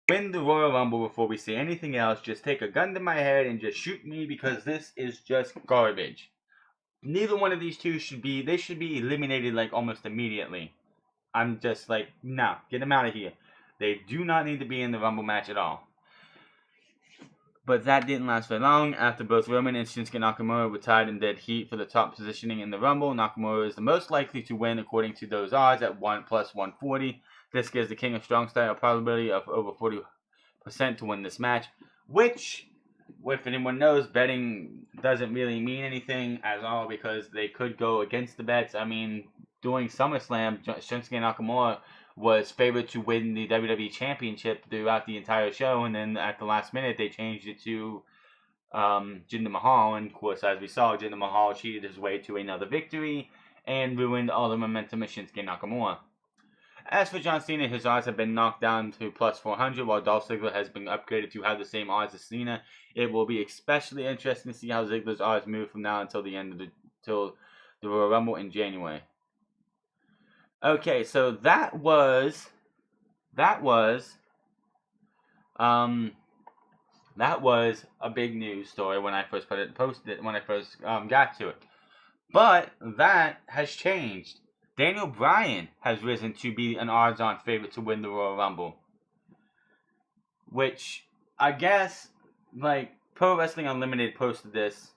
win the Royal Rumble before we see anything else. Just take a gun to my head and just shoot me, because this is just garbage. Neither one of these two should be, they should be eliminated like almost immediately. I'm just like, no, get them out of here. They do not need to be in the Rumble match at all. But that didn't last very long. After both Roman and Shinsuke Nakamura were tied in dead heat for the top positioning in the Rumble, Nakamura is the most likely to win according to those odds at 1 plus 140. This gives the King of Strong Style a probability of over 40% to win this match, which, if anyone knows, betting doesn't really mean anything at all, because they could go against the bets. I mean, during SummerSlam, Shinsuke Nakamura was favored to win the WWE Championship throughout the entire show, and then at the last minute they changed it to Jinder Mahal, and of course, as we saw, Jinder Mahal cheated his way to another victory and ruined all the momentum of Shinsuke Nakamura. As for John Cena, his odds have been knocked down to plus 400, while Dolph Ziggler has been upgraded to have the same odds as Cena. It will be especially interesting to see how Ziggler's odds move from now until the end of the Royal Rumble in January. Okay, so that was a big news story when I first got to it. But that has changed. Daniel Bryan has risen to be an odds-on favorite to win the Royal Rumble, which I guess, like, Pro Wrestling Unlimited posted this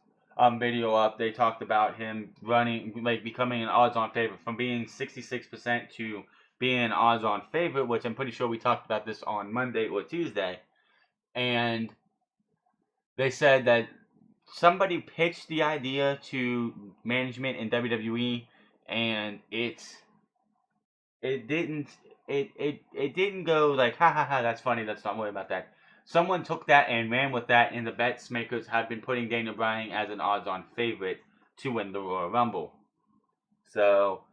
video up. They talked about him becoming an odds-on favorite from being 66% to being an odds-on favorite, which I'm pretty sure we talked about this on Monday or Tuesday. And they said that somebody pitched the idea to management in WWE, and it didn't go like, ha ha ha, that's funny, let's not worry about that. Someone took that and ran with that, and the bets makers have been putting Daniel Bryan as an odds-on favorite to win the Royal Rumble. So,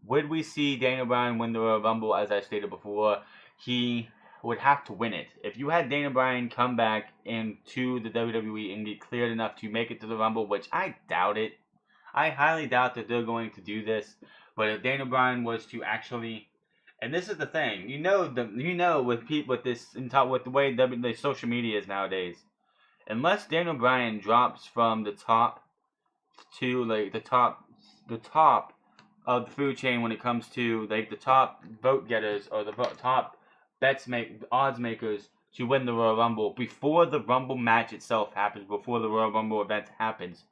would we see Daniel Bryan win the Royal Rumble? As I stated before, he would have to win it. If you had Daniel Bryan come back into the WWE and get cleared enough to make it to the Rumble, which I doubt it, I highly doubt that they're going to do this. But if Daniel Bryan was to actually, and this is the thing, with the way the social media is nowadays, unless Daniel Bryan drops from the top to like the top of the food chain when it comes to like the top vote getters or the top odds makers to win the Royal Rumble before the Rumble match itself happens, before the Royal Rumble event happens,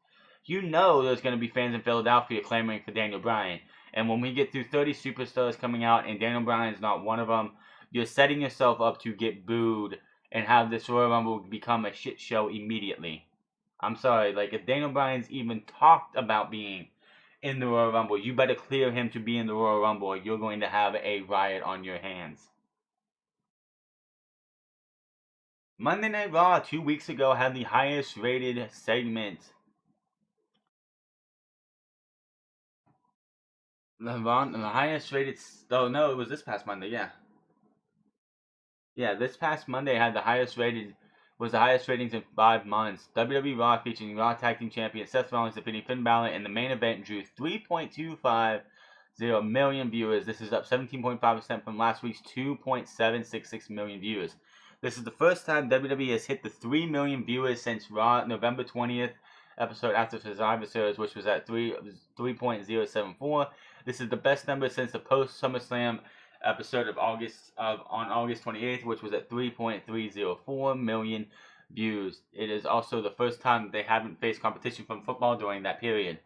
there's going to be fans in Philadelphia clamoring for Daniel Bryan. And when we get through 30 superstars coming out and Daniel Bryan is not one of them, you're setting yourself up to get booed and have this Royal Rumble become a shit show immediately. I'm sorry, like, if Daniel Bryan's even talked about being in the Royal Rumble, you better clear him to be in the Royal Rumble, or you're going to have a riot on your hands. Monday Night Raw 2 weeks ago had the highest rated segment. The highest rated. Oh no, it was this past Monday. Yeah. This past Monday had the highest rated. Was the highest ratings in 5 months. WWE Raw featuring Raw Tag Team Champion Seth Rollins defeating Finn Balor in the main event drew 3.250 million viewers. This is up 17.5% from last week's 2.766 million viewers. This is the first time WWE has hit the 3 million viewers since Raw November 20th episode after Survivor Series, which was at 3.074. This is the best number since the post SummerSlam episode on August 28th, which was at 3.304 million views. It is also the first time they haven't faced competition from football during that period.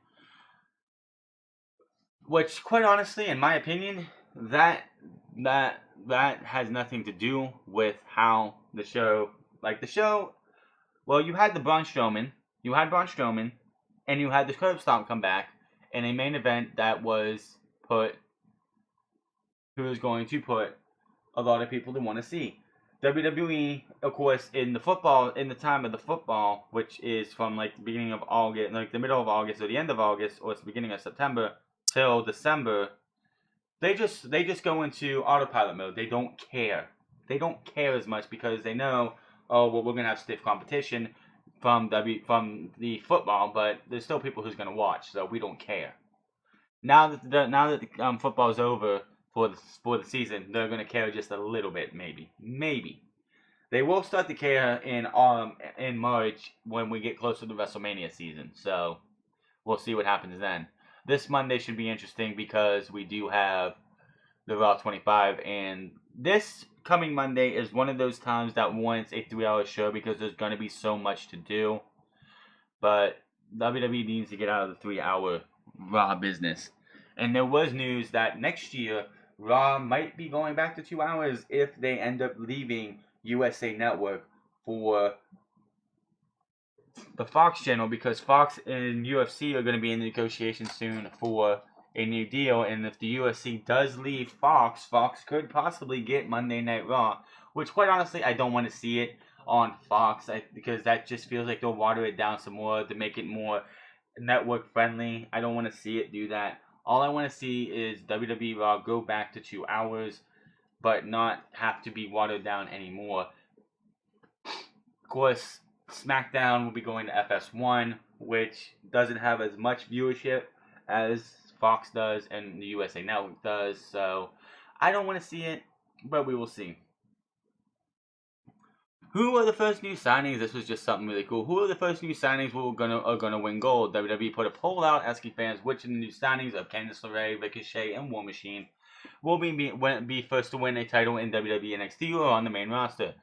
Which, quite honestly, in my opinion, that has nothing to do with how the show, well, you had Braun Strowman, and you had the Curb Stomp come back in a main event that was going to put a lot of people to want to see. WWE, of course, in the time of the football, which is from like the beginning of August, like the middle of August or the end of August, or it's the beginning of September till December, they just go into autopilot mode. They don't care. They don't care as much because they know, oh well, we're gonna have stiff competition from the football, but there's still people who's gonna watch, so we don't care. Now that the football's over for the season, they're gonna care just a little bit, maybe. They will start the care in March when we get closer to WrestleMania season. So we'll see what happens then. This Monday should be interesting because we do have the Raw 25, and this coming Monday is one of those times that warrants a 3-hour show because there's going to be so much to do. But WWE needs to get out of the 3-hour Raw business. And there was news that next year Raw might be going back to 2 hours if they end up leaving USA Network for the Fox channel, because Fox and UFC are going to be in negotiations soon for a new deal, and if the UFC does leave Fox, Fox could possibly get Monday Night Raw, which quite honestly I don't want to see it on Fox, because that just feels like they'll water it down some more to make it more network friendly. I don't want to see it do that. All I want to see is WWE Raw go back to 2 hours, but not have to be watered down anymore. Of course, SmackDown will be going to FS1, which doesn't have as much viewership as Fox does and the USA Network does, so I don't want to see it, but we will see. Who are the first new signings? This was just something really cool. Who are the first new signings who are gonna win gold? WWE put a poll out asking fans which of the new signings of Candice LeRae, Ricochet, and War Machine will be first to win a title in WWE NXT or on the main roster.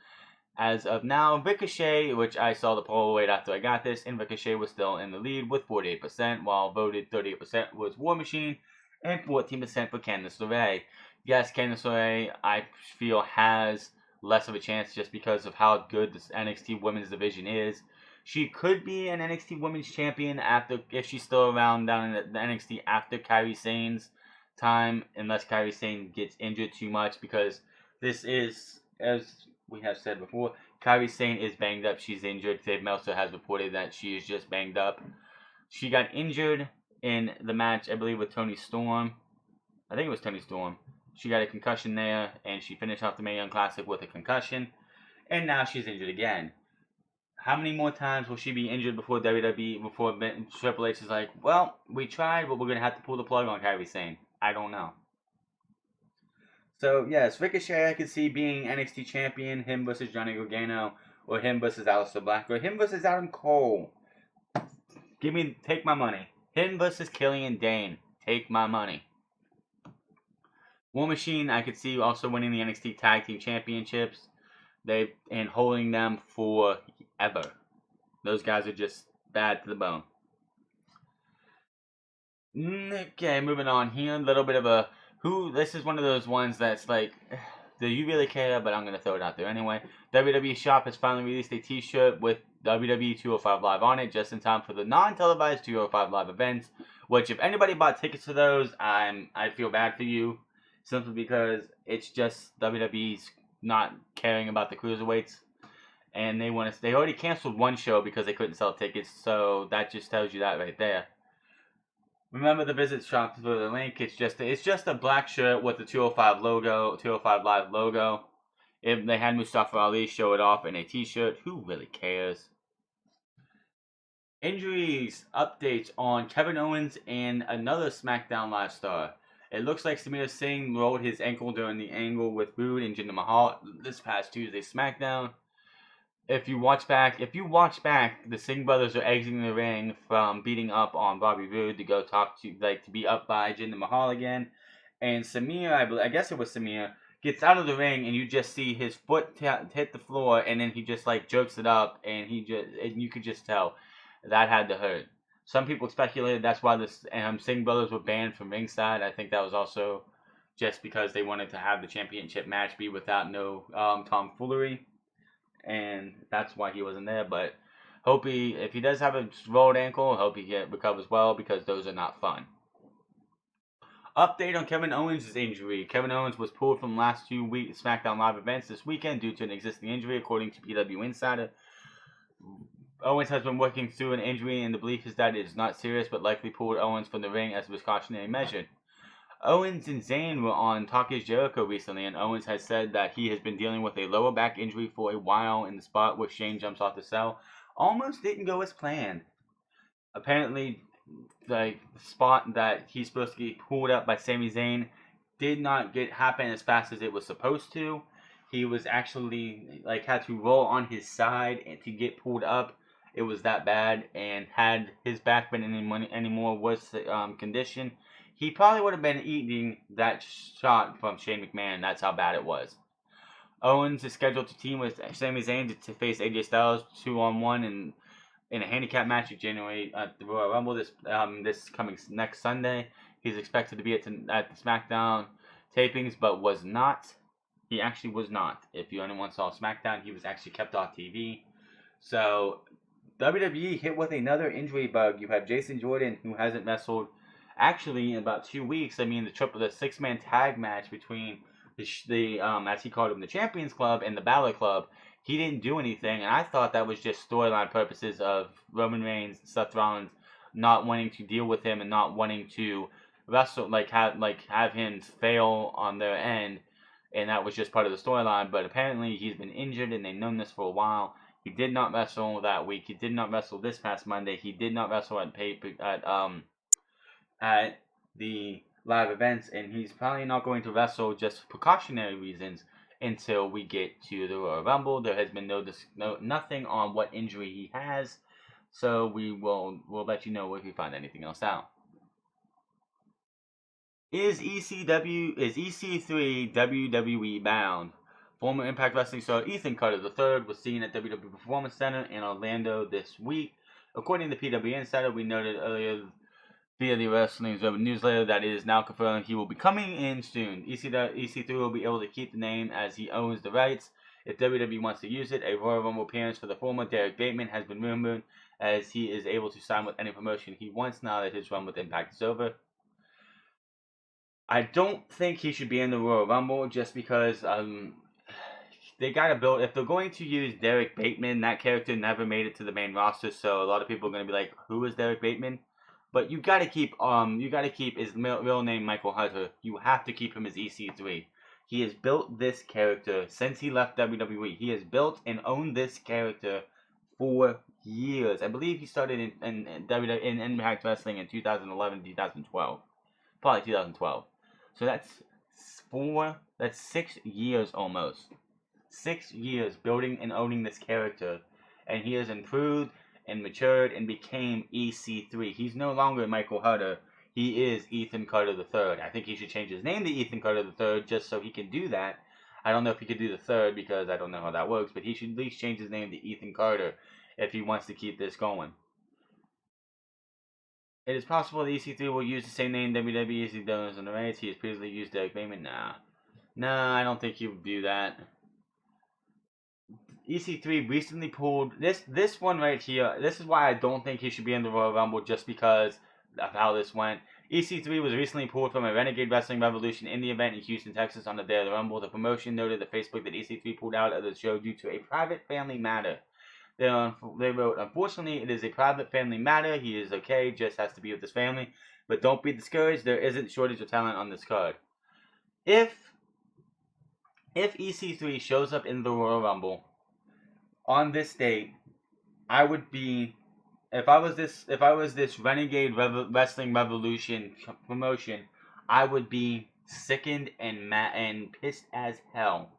As of now, Ricochet, which I saw the poll right after I got this, and Ricochet was still in the lead with 48%, while voted 38% was War Machine, and 14% for Candice LeRae. Yes, Candice LeRae, I feel, has less of a chance just because of how good this NXT Women's Division is. She could be an NXT Women's Champion if she's still around down in the NXT after Kairi Sane's time, unless Kairi Sane gets injured too much, because this is, as we have said before, Kairi Sane is banged up. She's injured. Dave Meltzer has reported that she is just banged up. She got injured in the match, I believe, with Toni Storm. I think it was Toni Storm. She got a concussion there, and she finished off the Mae Young Classic with a concussion, and now she's injured again. How many more times will she be injured before WWE, before Triple H is like, well, we tried, but we're going to have to pull the plug on Kairi Sane? I don't know. So, yes, Ricochet I could see being NXT champion, him versus Johnny Gargano, or him versus Aleister Black, or him versus Adam Cole. Take my money. Him versus Killian Dane. Take my money. War Machine I could see also winning the NXT Tag Team Championships, and holding them forever. Those guys are just bad to the bone. Okay, moving on here. A little bit of a this is one of those ones that's like, do you really care? But I'm going to throw it out there anyway. WWE Shop has finally released a t-shirt with WWE 205 Live on it, just in time for the non-televised 205 Live events, which if anybody bought tickets to those, I feel bad for you, simply because it's just WWE's not caring about the cruiserweights, and they already canceled one show because they couldn't sell tickets, so that just tells you that right there. Remember the visit shop for the link. It's just a black shirt with the 205 logo, 205 Live logo. If they had Mustafa Ali show it off in a t-shirt, who really cares? Injuries, updates on Kevin Owens and another SmackDown Live star. It looks like Samir Singh rolled his ankle during the angle with Rude and Jinder Mahal this past Tuesday SmackDown. If you watch back, the Singh brothers are exiting the ring from beating up on Bobby Roode to go to be up by Jinder Mahal again. And Samir, I guess it was Samir, gets out of the ring, and you just see his foot hit the floor, and then he just jerks it up, and you could just tell that had to hurt. Some people speculated that's why the Singh brothers were banned from ringside. I think that was also just because they wanted to have the championship match be without no tomfoolery. And that's why he wasn't there. But if he does have a rolled ankle, hope he recovers well, because those are not fun. Update on Kevin Owens' injury. Kevin Owens was pulled from last 2 weeks SmackDown Live events this weekend due to an existing injury, according to PW Insider. Owens has been working through an injury, and the belief is that it is not serious, but likely pulled Owens from the ring as a precautionary measure. Owens and Zayn were on Talk Is Jericho recently, and Owens has said that he has been dealing with a lower back injury for a while, in the spot where Shane jumps off the cell almost didn't go as planned. Apparently, the spot that he's supposed to get pulled up by Sami Zayn did not happen as fast as it was supposed to, He was actually like had to roll on his side and to get pulled up. It was that bad, and had his back been any more worse condition, he probably would have been eating that shot from Shane McMahon. That's how bad it was. Owens is scheduled to team with Sami Zayn to face AJ Styles 2-on-1 in a handicap match at January at the Royal Rumble this coming next Sunday. He's expected to be at the SmackDown tapings, but was not. He actually was not. If anyone saw SmackDown, he was actually kept off TV. So WWE hit with another injury bug. You have Jason Jordan, who hasn't wrestled actually in about 2 weeks. I mean, the 6-man tag match between the as he called them, the Champions Club and the Balor Club. He didn't do anything, and I thought that was just storyline purposes of Roman Reigns, Seth Rollins not wanting to deal with him and not wanting to wrestle, have him fail on their end, and that was just part of the storyline. But apparently he's been injured, and they've known this for a while. He did not wrestle that week. He did not wrestle this past Monday. He did not wrestle at the live events, and he's probably not going to wrestle just for precautionary reasons until we get to the Royal Rumble. There has been nothing on what injury he has, so we'll let you know if we find anything else out. Is EC3 WWE bound? Former Impact Wrestling star Ethan Carter III was seen at WWE Performance Center in Orlando this week. According to PW Insider, we noted earlier via the Wrestling Observer newsletter that it is now confirmed he will be coming in soon. EC3 will be able to keep the name as he owns the rights. If WWE wants to use it, a Royal Rumble appearance for the former Derek Bateman has been rumored, as he is able to sign with any promotion he wants now that his run with Impact is over. I don't think he should be in the Royal Rumble just because they gotta build. If they're going to use Derek Bateman, that character never made it to the main roster, so a lot of people are gonna be like, "Who is Derek Bateman?" But you gotta keep his real name Michael Hunter. You have to keep him as EC3. He has built this character since he left WWE. He has built and owned this character for years. I believe he started in Impact Wrestling in 2011, 2012, probably 2012. So that's 6 years almost. 6 years building and owning this character, and he has improved and matured and became EC3. He's no longer Michael Hunter. He is Ethan Carter III. I think he should change his name to Ethan Carter III just so he can do that. I don't know if he could do the third because I don't know how that works, but he should at least change his name to Ethan Carter if he wants to keep this going. It is possible that EC3 will use the same name WWE as he does on the rights. He has previously used Derek Bateman. Nah, I don't think he would do that. EC3 recently pulled this one right here. This is why I don't think he should be in the Royal Rumble, just because of how this went. EC3 was recently pulled from a Renegade Wrestling Revolution in the event in Houston, Texas on the day of the Rumble. The promotion noted on Facebook that EC3 pulled out of the show due to a private family matter. They wrote, "Unfortunately, it is a private family matter. He is okay, just has to be with his family. But don't be discouraged. There isn't shortage of talent on this card." If EC3 shows up in the Royal Rumble on this date, I would be, if I was this Renegade Wrestling Revolution promotion, I would be sickened and pissed as hell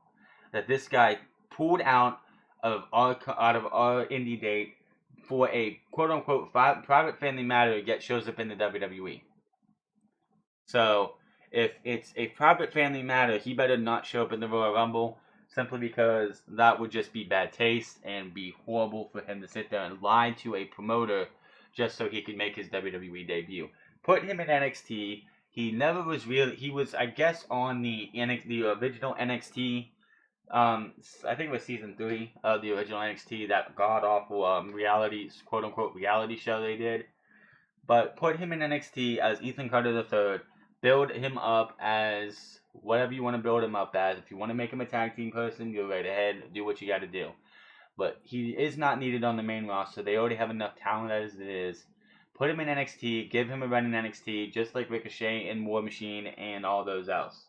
that this guy pulled out of our indie date for a quote unquote private family matter, yet shows up in the WWE. So if it's a private family matter, he better not show up in the Royal Rumble, simply because that would just be bad taste and be horrible for him to sit there and lie to a promoter just so he could make his WWE debut. Put him in NXT. He never was really. He was, I guess, on the original NXT. I think it was season 3 of the original NXT, that god awful quote unquote reality show they did. But put him in NXT as Ethan Carter III. Build him up as whatever you want to build him up as. If you want to make him a tag team person, go right ahead. Do what you got to do. But he is not needed on the main roster. They already have enough talent as it is. Put him in NXT. Give him a run in NXT, just like Ricochet and War Machine and all those else.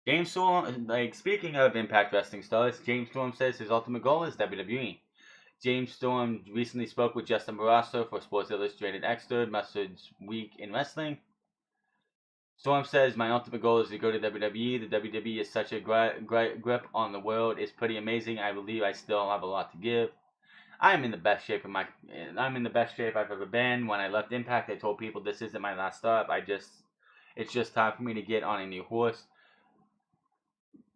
James Storm, speaking of Impact Wrestling stars, James Storm says his ultimate goal is WWE. James Storm recently spoke with Justin Barrasso for Sports Illustrated Extra, Mustard's Week in Wrestling. Storm says, my ultimate goal is to go to WWE. The WWE is such a great grip on the world. It's pretty amazing. I believe I still have a lot to give. I'm in the best shape I've ever been. When I left Impact, I told people this isn't my last stop. It's just time for me to get on a new horse.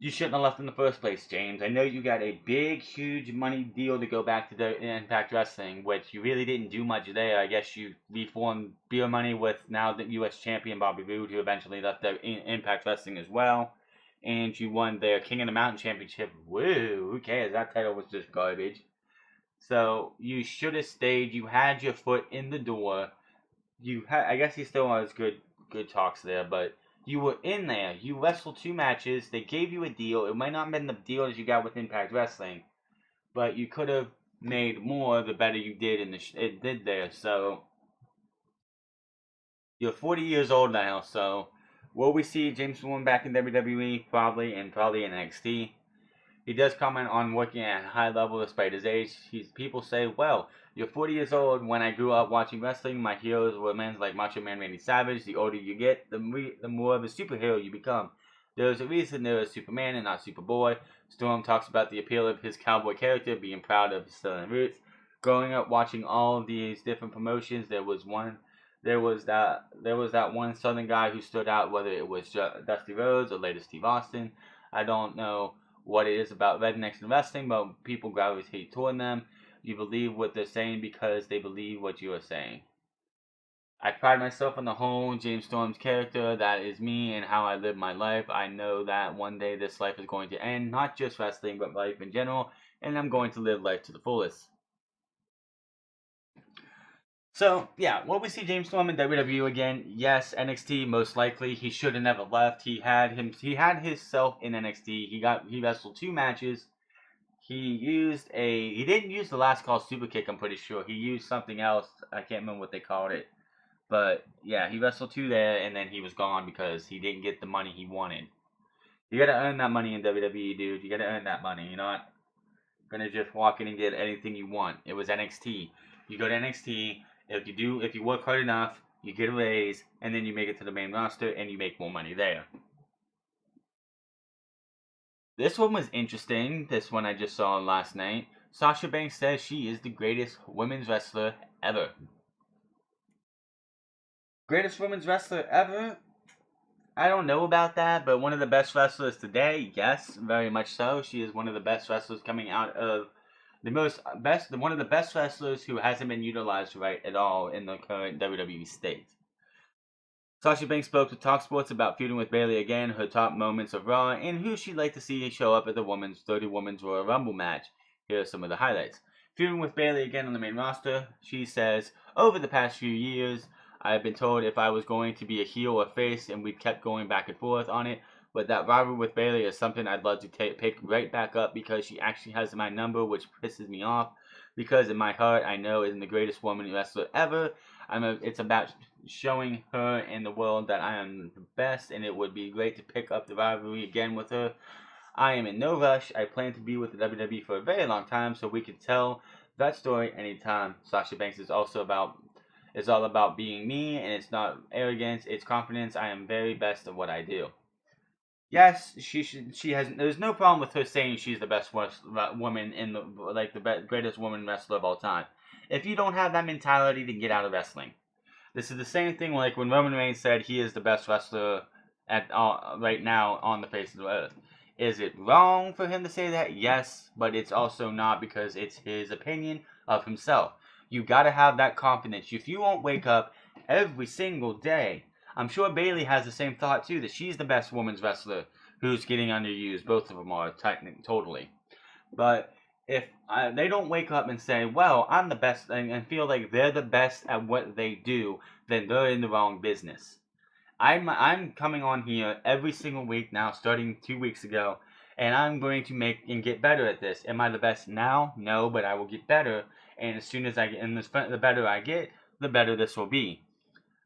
You shouldn't have left in the first place, James. I know you got a big, huge money deal to go back to the Impact Wrestling, which you really didn't do much there. I guess you reformed beer money with now the U.S. champion Bobby Roode, who eventually left the Impact Wrestling as well. And you won their King of the Mountain Championship. Woo, who cares? That title was just garbage. So you should have stayed. You had your foot in the door. I guess he still has good talks there, but you were in there. You wrestled 2 matches. They gave you a deal. It might not have been the deal that you got with Impact Wrestling, but you could have made more the better you did it did there. So you're 40 years old now. So will we see James Storm back in WWE? Probably, and probably in NXT. He does comment on working at a high level despite his age. People say, well, you're 40 years old. When I grew up watching wrestling, my heroes were men like Macho Man Randy Savage. The older you get, the more of a superhero you become. There's a reason there is Superman and not Superboy. Storm talks about the appeal of his cowboy character, being proud of his southern roots. Growing up watching all of these different promotions, there was that one southern guy who stood out, whether it was Dusty Rhodes or later Steve Austin. I don't know what it is about rednecks and wrestling, but people gravitate toward them. You believe what they're saying because they believe what you are saying. I pride myself on the whole James Storm's character. That is me and how I live my life. I know that one day this life is going to end, not just wrestling, but life in general, and I'm going to live life to the fullest. So, yeah, will we see James Storm in WWE again? Yes, NXT most likely. He should have never left. He had himself in NXT. He wrestled 2 matches. He didn't use the last call super kick, I'm pretty sure. He used something else. I can't remember what they called it. But yeah, he wrestled 2 there and then he was gone because he didn't get the money he wanted. You gotta earn that money in WWE, dude. You gotta earn that money. You're not gonna just walk in and get anything you want. It was NXT. You go to NXT. If you work hard enough, you get a raise, and then you make it to the main roster, and you make more money there. This one was interesting. This one I just saw last night. Sasha Banks says she is the greatest women's wrestler ever. Greatest women's wrestler ever? I don't know about that, but one of the best wrestlers today, yes, very much so. She is one of the best wrestlers coming out of one of the best wrestlers who hasn't been utilized right at all in the current WWE state. Sasha Banks spoke to Talk Sports about feuding with Bayley again, her top moments of Raw, and who she'd like to see show up at the 30 Women's Royal Rumble match. Here are some of the highlights. Feuding with Bayley again on the main roster, she says, over the past few years, I've been told if I was going to be a heel or face, and we've kept going back and forth on it, but that rivalry with Bayley is something I'd love to pick right back up because she actually has my number, which pisses me off. Because in my heart, I know isn't the greatest woman wrestler ever. It's about showing her in the world that I am the best, and it would be great to pick up the rivalry again with her. I am in no rush. I plan to be with the WWE for a very long time, so we can tell that story anytime. Sasha Banks is all about being me, and it's not arrogance, it's confidence. I am very best at what I do. Yes, there's no problem with her saying she's the best woman in the greatest woman wrestler of all time. If you don't have that mentality, then get out of wrestling. This is the same thing like when Roman Reigns said he is the best wrestler right now on the face of the earth. Is it wrong for him to say that? Yes, but it's also not because it's his opinion of himself. You gotta have that confidence. If you won't wake up every single day, I'm sure Bayley has the same thought too, that she's the best women's wrestler who's getting underused. Both of them are, totally. But if they don't wake up and say, well, I'm the best, and feel like they're the best at what they do, then they're in the wrong business. I'm coming on here every single week now, starting 2 weeks ago, and I'm going to make and get better at this. Am I the best now? No, but I will get better. And as soon as I get, the better I get, the better this will be.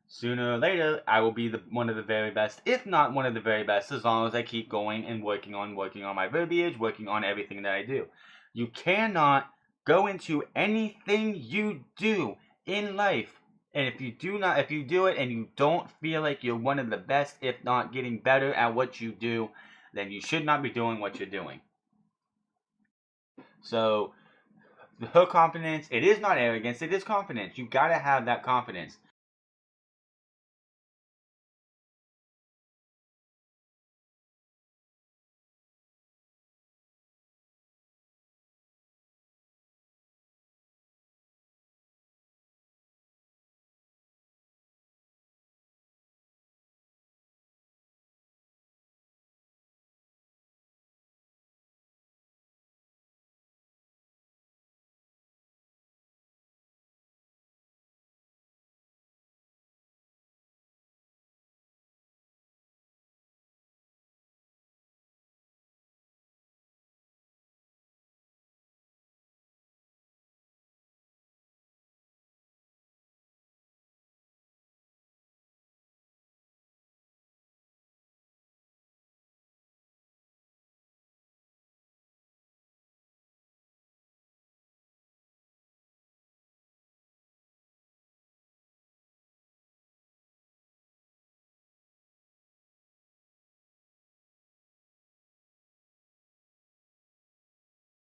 Sooner or later, I will be one of the very best, if not one of the very best, as long as I keep going and working on my verbiage, working on everything that I do. You cannot go into anything you do in life And if you do it and you don't feel like you're one of the best, if not getting better at what you do, then you should not be doing what you're doing. So, her confidence, it is not arrogance, it is confidence. You gotta have that confidence.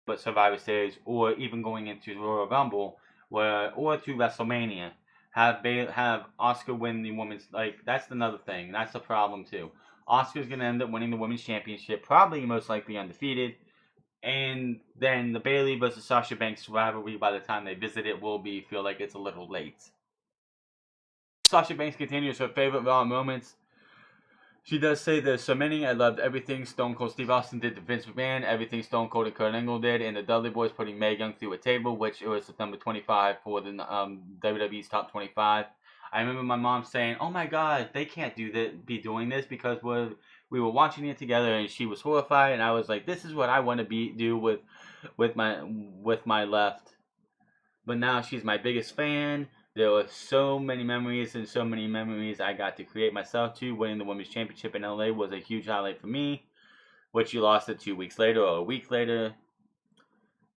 But Survivor Series, or even going into the Royal Rumble, or to WrestleMania, have Oscar win the women's, like, that's another thing. That's the problem too. Oscar's gonna end up winning the women's championship, probably most likely undefeated, and then the Bayley versus Sasha Banks rivalry, by the time they visit it, will feel like it's a little late. Sasha Banks continues her favorite Raw moments. She does say there's so many. I loved everything Stone Cold Steve Austin did to Vince McMahon, everything Stone Cold and Kurt Angle did, and the Dudley Boys putting Mae Young through a table, which it was number 25 for the WWE's top 25. I remember my mom saying, "Oh my God, they can't be doing this because we were watching it together," and she was horrified. And I was like, "This is what I want to do with my left." But now she's my biggest fan. There were so many memories I got to create myself too. Winning the Women's Championship in LA was a huge highlight for me, which you lost it 2 weeks later or a week later.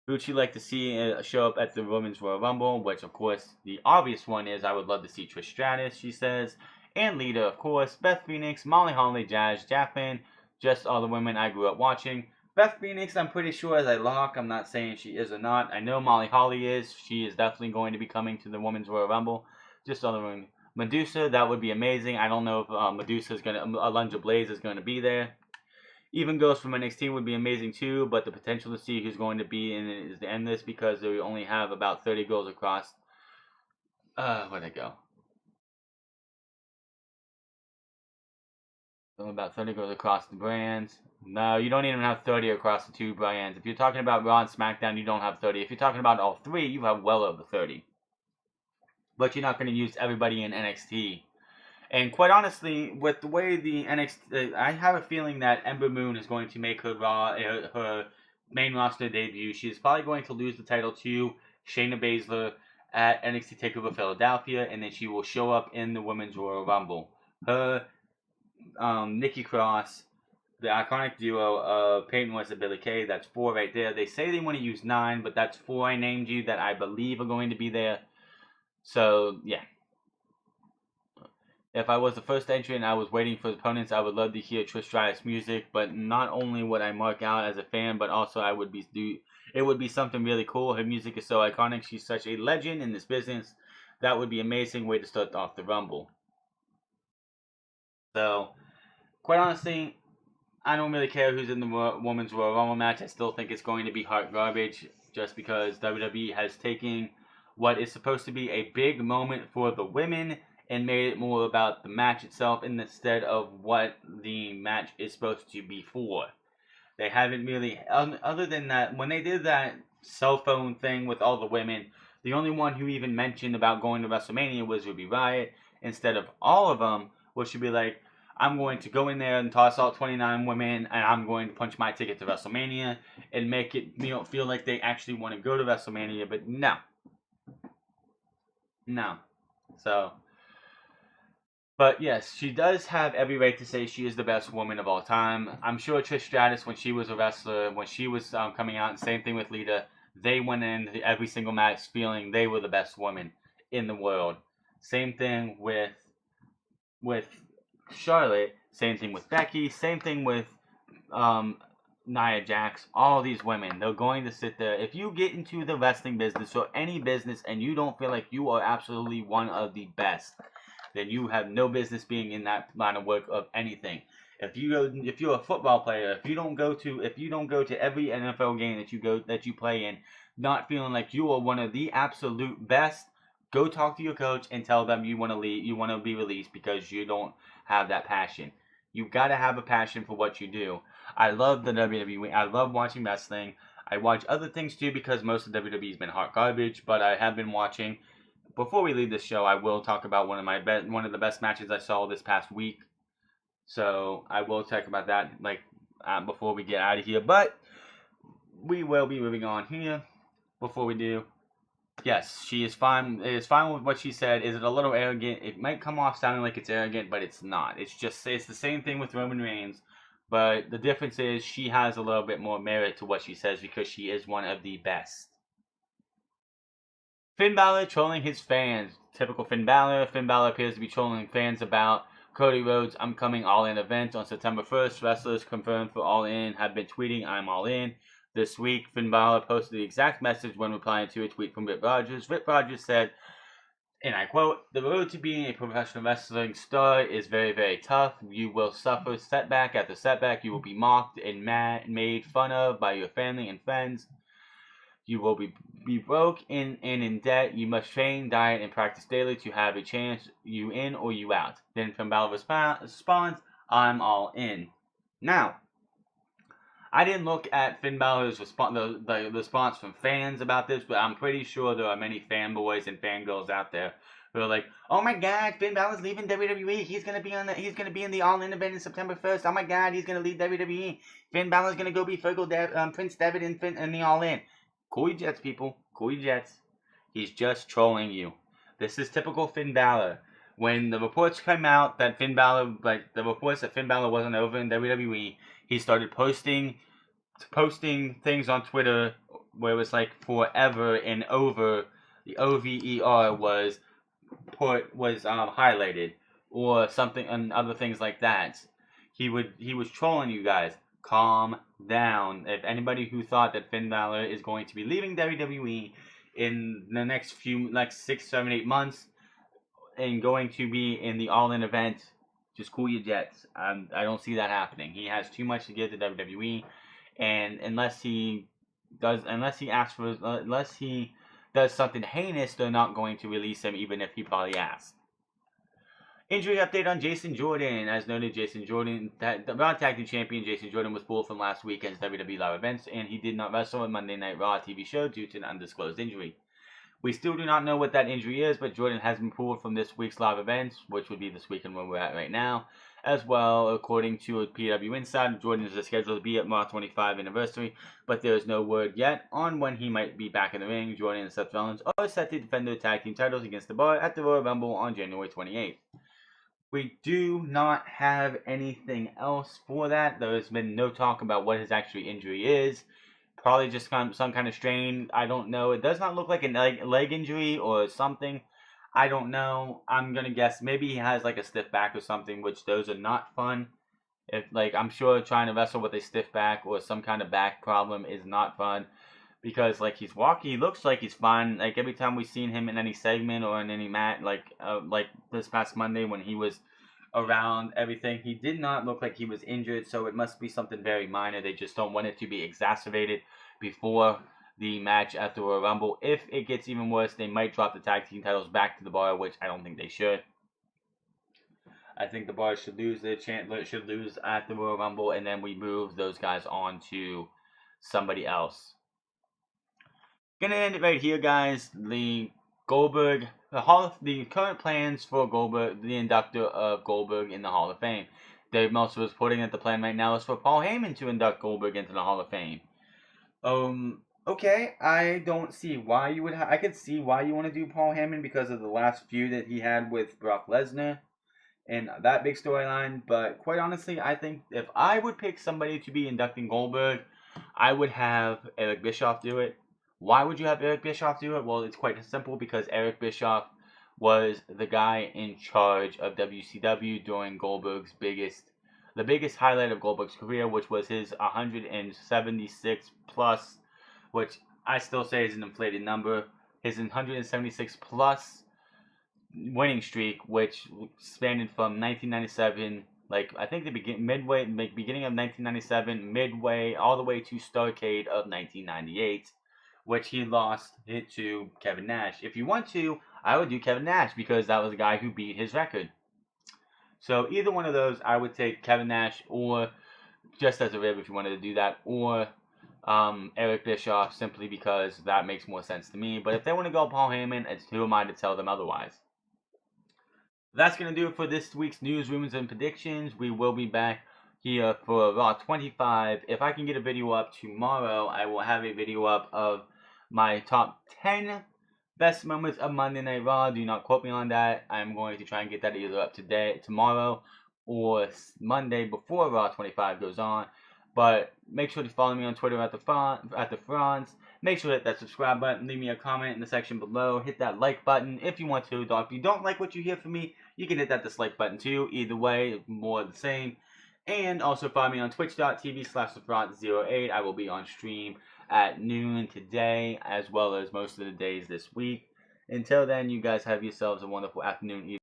Who would you like to see show up at the Women's Royal Rumble? Which, of course, the obvious one is I would love to see Trish Stratus, she says. And Lita, of course. Beth Phoenix, Molly Holly, Jazz, Jacqueline. Just all the women I grew up watching. Beth Phoenix, I'm pretty sure is a lock. I'm not saying she is or not. I know Molly Holly is. She is definitely going to be coming to the Women's Royal Rumble. Just all the women. Medusa, that would be amazing. I don't know if Medusa's going to, Alundra Blaze is going to be there. Even Ghost from NXT would be amazing too, but the potential to see who's going to be in it is endless because they only have about 30 girls across. Where'd they go? About 30 goes across the brands. No, you don't even have 30 across the two brands. If you're talking about Raw and SmackDown, you don't have 30. If you're talking about all three, you have well over 30. But you're not going to use everybody in NXT. And quite honestly, with the way the NXT, I have a feeling that Ember Moon is going to make her main roster debut. She's probably going to lose the title to Shayna Baszler at NXT TakeOver Philadelphia, and then she will show up in the Women's Royal Rumble. Her, Nikki Cross, the iconic duo of Peyton Royce and Billie Kay. That's 4 right there. They say they want to use 9, but that's 4 I named you that I believe are going to be there. So, yeah. If I was the first entrant and I was waiting for opponents, I would love to hear Trish Stratus music, but not only would I mark out as a fan, but also it would be something really cool. Her music is so iconic. She's such a legend in this business. That would be an amazing way to start off the Rumble. So, quite honestly, I don't really care who's in the Women's Royal Rumble match. I still think it's going to be hot garbage just because WWE has taken what is supposed to be a big moment for the women and made it more about the match itself instead of what the match is supposed to be for. They haven't really, other than that, when they did that cell phone thing with all the women, the only one who even mentioned about going to WrestleMania was Ruby Riott instead of all of them, which should be like, I'm going to go in there and toss out 29 women, and I'm going to punch my ticket to WrestleMania and make it feel like they actually want to go to WrestleMania, but no. No. So, but yes, she does have every right to say she is the best woman of all time. I'm sure Trish Stratus, when she was a wrestler, when she was coming out, and same thing with Lita, they went in every single match feeling they were the best woman in the world. Same thing with Charlotte. Same thing with Becky. Same thing with Nia Jax. All these women, they're going to sit there. If you get into the wrestling business or any business and you don't feel like you are absolutely one of the best, then you have no business being in that line of work of anything. If you're a football player, if you don't go to every NFL game that you play in, not feeling like you are one of the absolute best, go talk to your coach and tell them you want to leave, you want to be released because you don't have that passion. You got to have a passion for what you do. I love the WWE. I love watching wrestling. I watch other things too because most of WWE's been hot garbage, but I have been watching. Before we leave this show, I will talk about one of the best matches I saw this past week. So I will talk about that before we get out of here. But we will be moving on here. Before we do, yes, she is fine. It is fine with what she said. Is it a little arrogant? It might come off sounding like it's arrogant, but it's not. It's the same thing with Roman Reigns. But the difference is she has a little bit more merit to what she says because she is one of the best. Finn Balor trolling his fans. Typical Finn Balor. Finn Balor appears to be trolling fans about Cody Rhodes' upcoming All In event on September 1st. Wrestlers confirmed for All In have been tweeting, "I'm All In." This week, Finn Balor posted the exact message when replying to a tweet from Rip Rogers. Rip Rogers said, and I quote, "The road to being a professional wrestling star is very, very tough. You will suffer setback after setback. You will be mocked and made fun of by your family and friends. You will be broke and in debt. You must train, diet, and practice daily to have a chance, you in or you out." Then Finn Balor responds, "I'm all in." Now, I didn't look at Finn Balor's the response from fans about this, but I'm pretty sure there are many fanboys and fangirls out there who are like, "Oh my God, Finn Balor's leaving WWE. He's gonna be in the All In event in September 1st. Oh my God, he's gonna leave WWE. Finn Balor's gonna go be Prince Devitt in the All In." Cool your jets, people. Cool your jets. He's just trolling you. This is typical Finn Balor. When the reports came out that Finn Balor wasn't over in WWE, he started posting things on Twitter where it was like forever and over. The OVER was highlighted or something, and other things like that. He was trolling you guys. Calm down. If anybody who thought that Finn Balor is going to be leaving WWE in the next 6, 7, 8 months and going to be in the All In event, just cool your jets. I don't see that happening. He has too much to give to WWE, and unless he does something heinous, they're not going to release him, even if he probably asks. Injury update on Jason Jordan. As noted, the Raw Tag Team Champion Jason Jordan was pulled from last weekend's WWE live events, and he did not wrestle on Monday Night Raw TV show due to an undisclosed injury. We still do not know what that injury is, but Jordan has been pulled from this week's live events, which would be this weekend where we're at right now. As well, according to a PW Insider, Jordan is scheduled to be at Raw 25 anniversary, but there is no word yet on when he might be back in the ring. Jordan and Seth Rollins are set to defend their tag team titles against The Bar at the Royal Rumble on January 28th. We do not have anything else for that. There has been no talk about what his actual injury is. Probably just some kind of strain. I don't know. It does not look like a leg injury or something. I don't know. I'm going to guess maybe he has like a stiff back or something, which those are not fun. I'm sure trying to wrestle with a stiff back or some kind of back problem is not fun. Because he's walking, he looks like he's fine. Like every time we've seen him in any segment or in any match, like this past Monday when he was around everything, he did not look like he was injured. So it must be something very minor. They just don't want it to be exacerbated before the match at the Royal Rumble. If it gets even worse, they might drop the tag team titles back to the Bar, which I don't think they should. I think the Bar should lose at the Royal Rumble, and then we move those guys on to somebody else. Gonna end it right here, guys. The current plans for Goldberg, the inductor of Goldberg in the Hall of Fame. Dave Meltzer was putting that the plan right now is for Paul Heyman to induct Goldberg into the Hall of Fame. Okay, I don't see why you would. I could see why you want to do Paul Heyman because of the last feud that he had with Brock Lesnar and that big storyline. But quite honestly, I think if I would pick somebody to be inducting Goldberg, I would have Eric Bischoff do it. Why would you have Eric Bischoff do it? Well, it's quite simple because Eric Bischoff was the guy in charge of WCW during Goldberg's the biggest highlight of Goldberg's career, which was his 176 plus, which I still say is an inflated number. His 176 plus winning streak, which spanned from 1997, like I think the beginning of 1997, midway, all the way to Starrcade of 1998, which he lost it to Kevin Nash. If you want to, I would do Kevin Nash because that was the guy who beat his record. So either one of those, I would take Kevin Nash, or just as a rib if you wanted to do that, or Eric Bischoff, simply because that makes more sense to me. But if they want to go Paul Heyman, who am I to tell them otherwise? That's going to do it for this week's news, rumors, and predictions. We will be back here for Raw 25. If I can get a video up tomorrow, I will have a video up of my top 10 best moments of Monday Night Raw. Do not quote me on that. I'm going to try and get that either up tomorrow, or Monday before Raw 25 goes on. But make sure to follow me on Twitter at the Franz. Make sure to hit that subscribe button. Leave me a comment in the section below. Hit that like button if you want to. If you don't like what you hear from me, you can hit that dislike button too. Either way, more the same. And also follow me on twitch.tv/thefront08. I will be on stream at noon today, as well as most of the days this week. Until then, you guys have yourselves a wonderful afternoon, evening.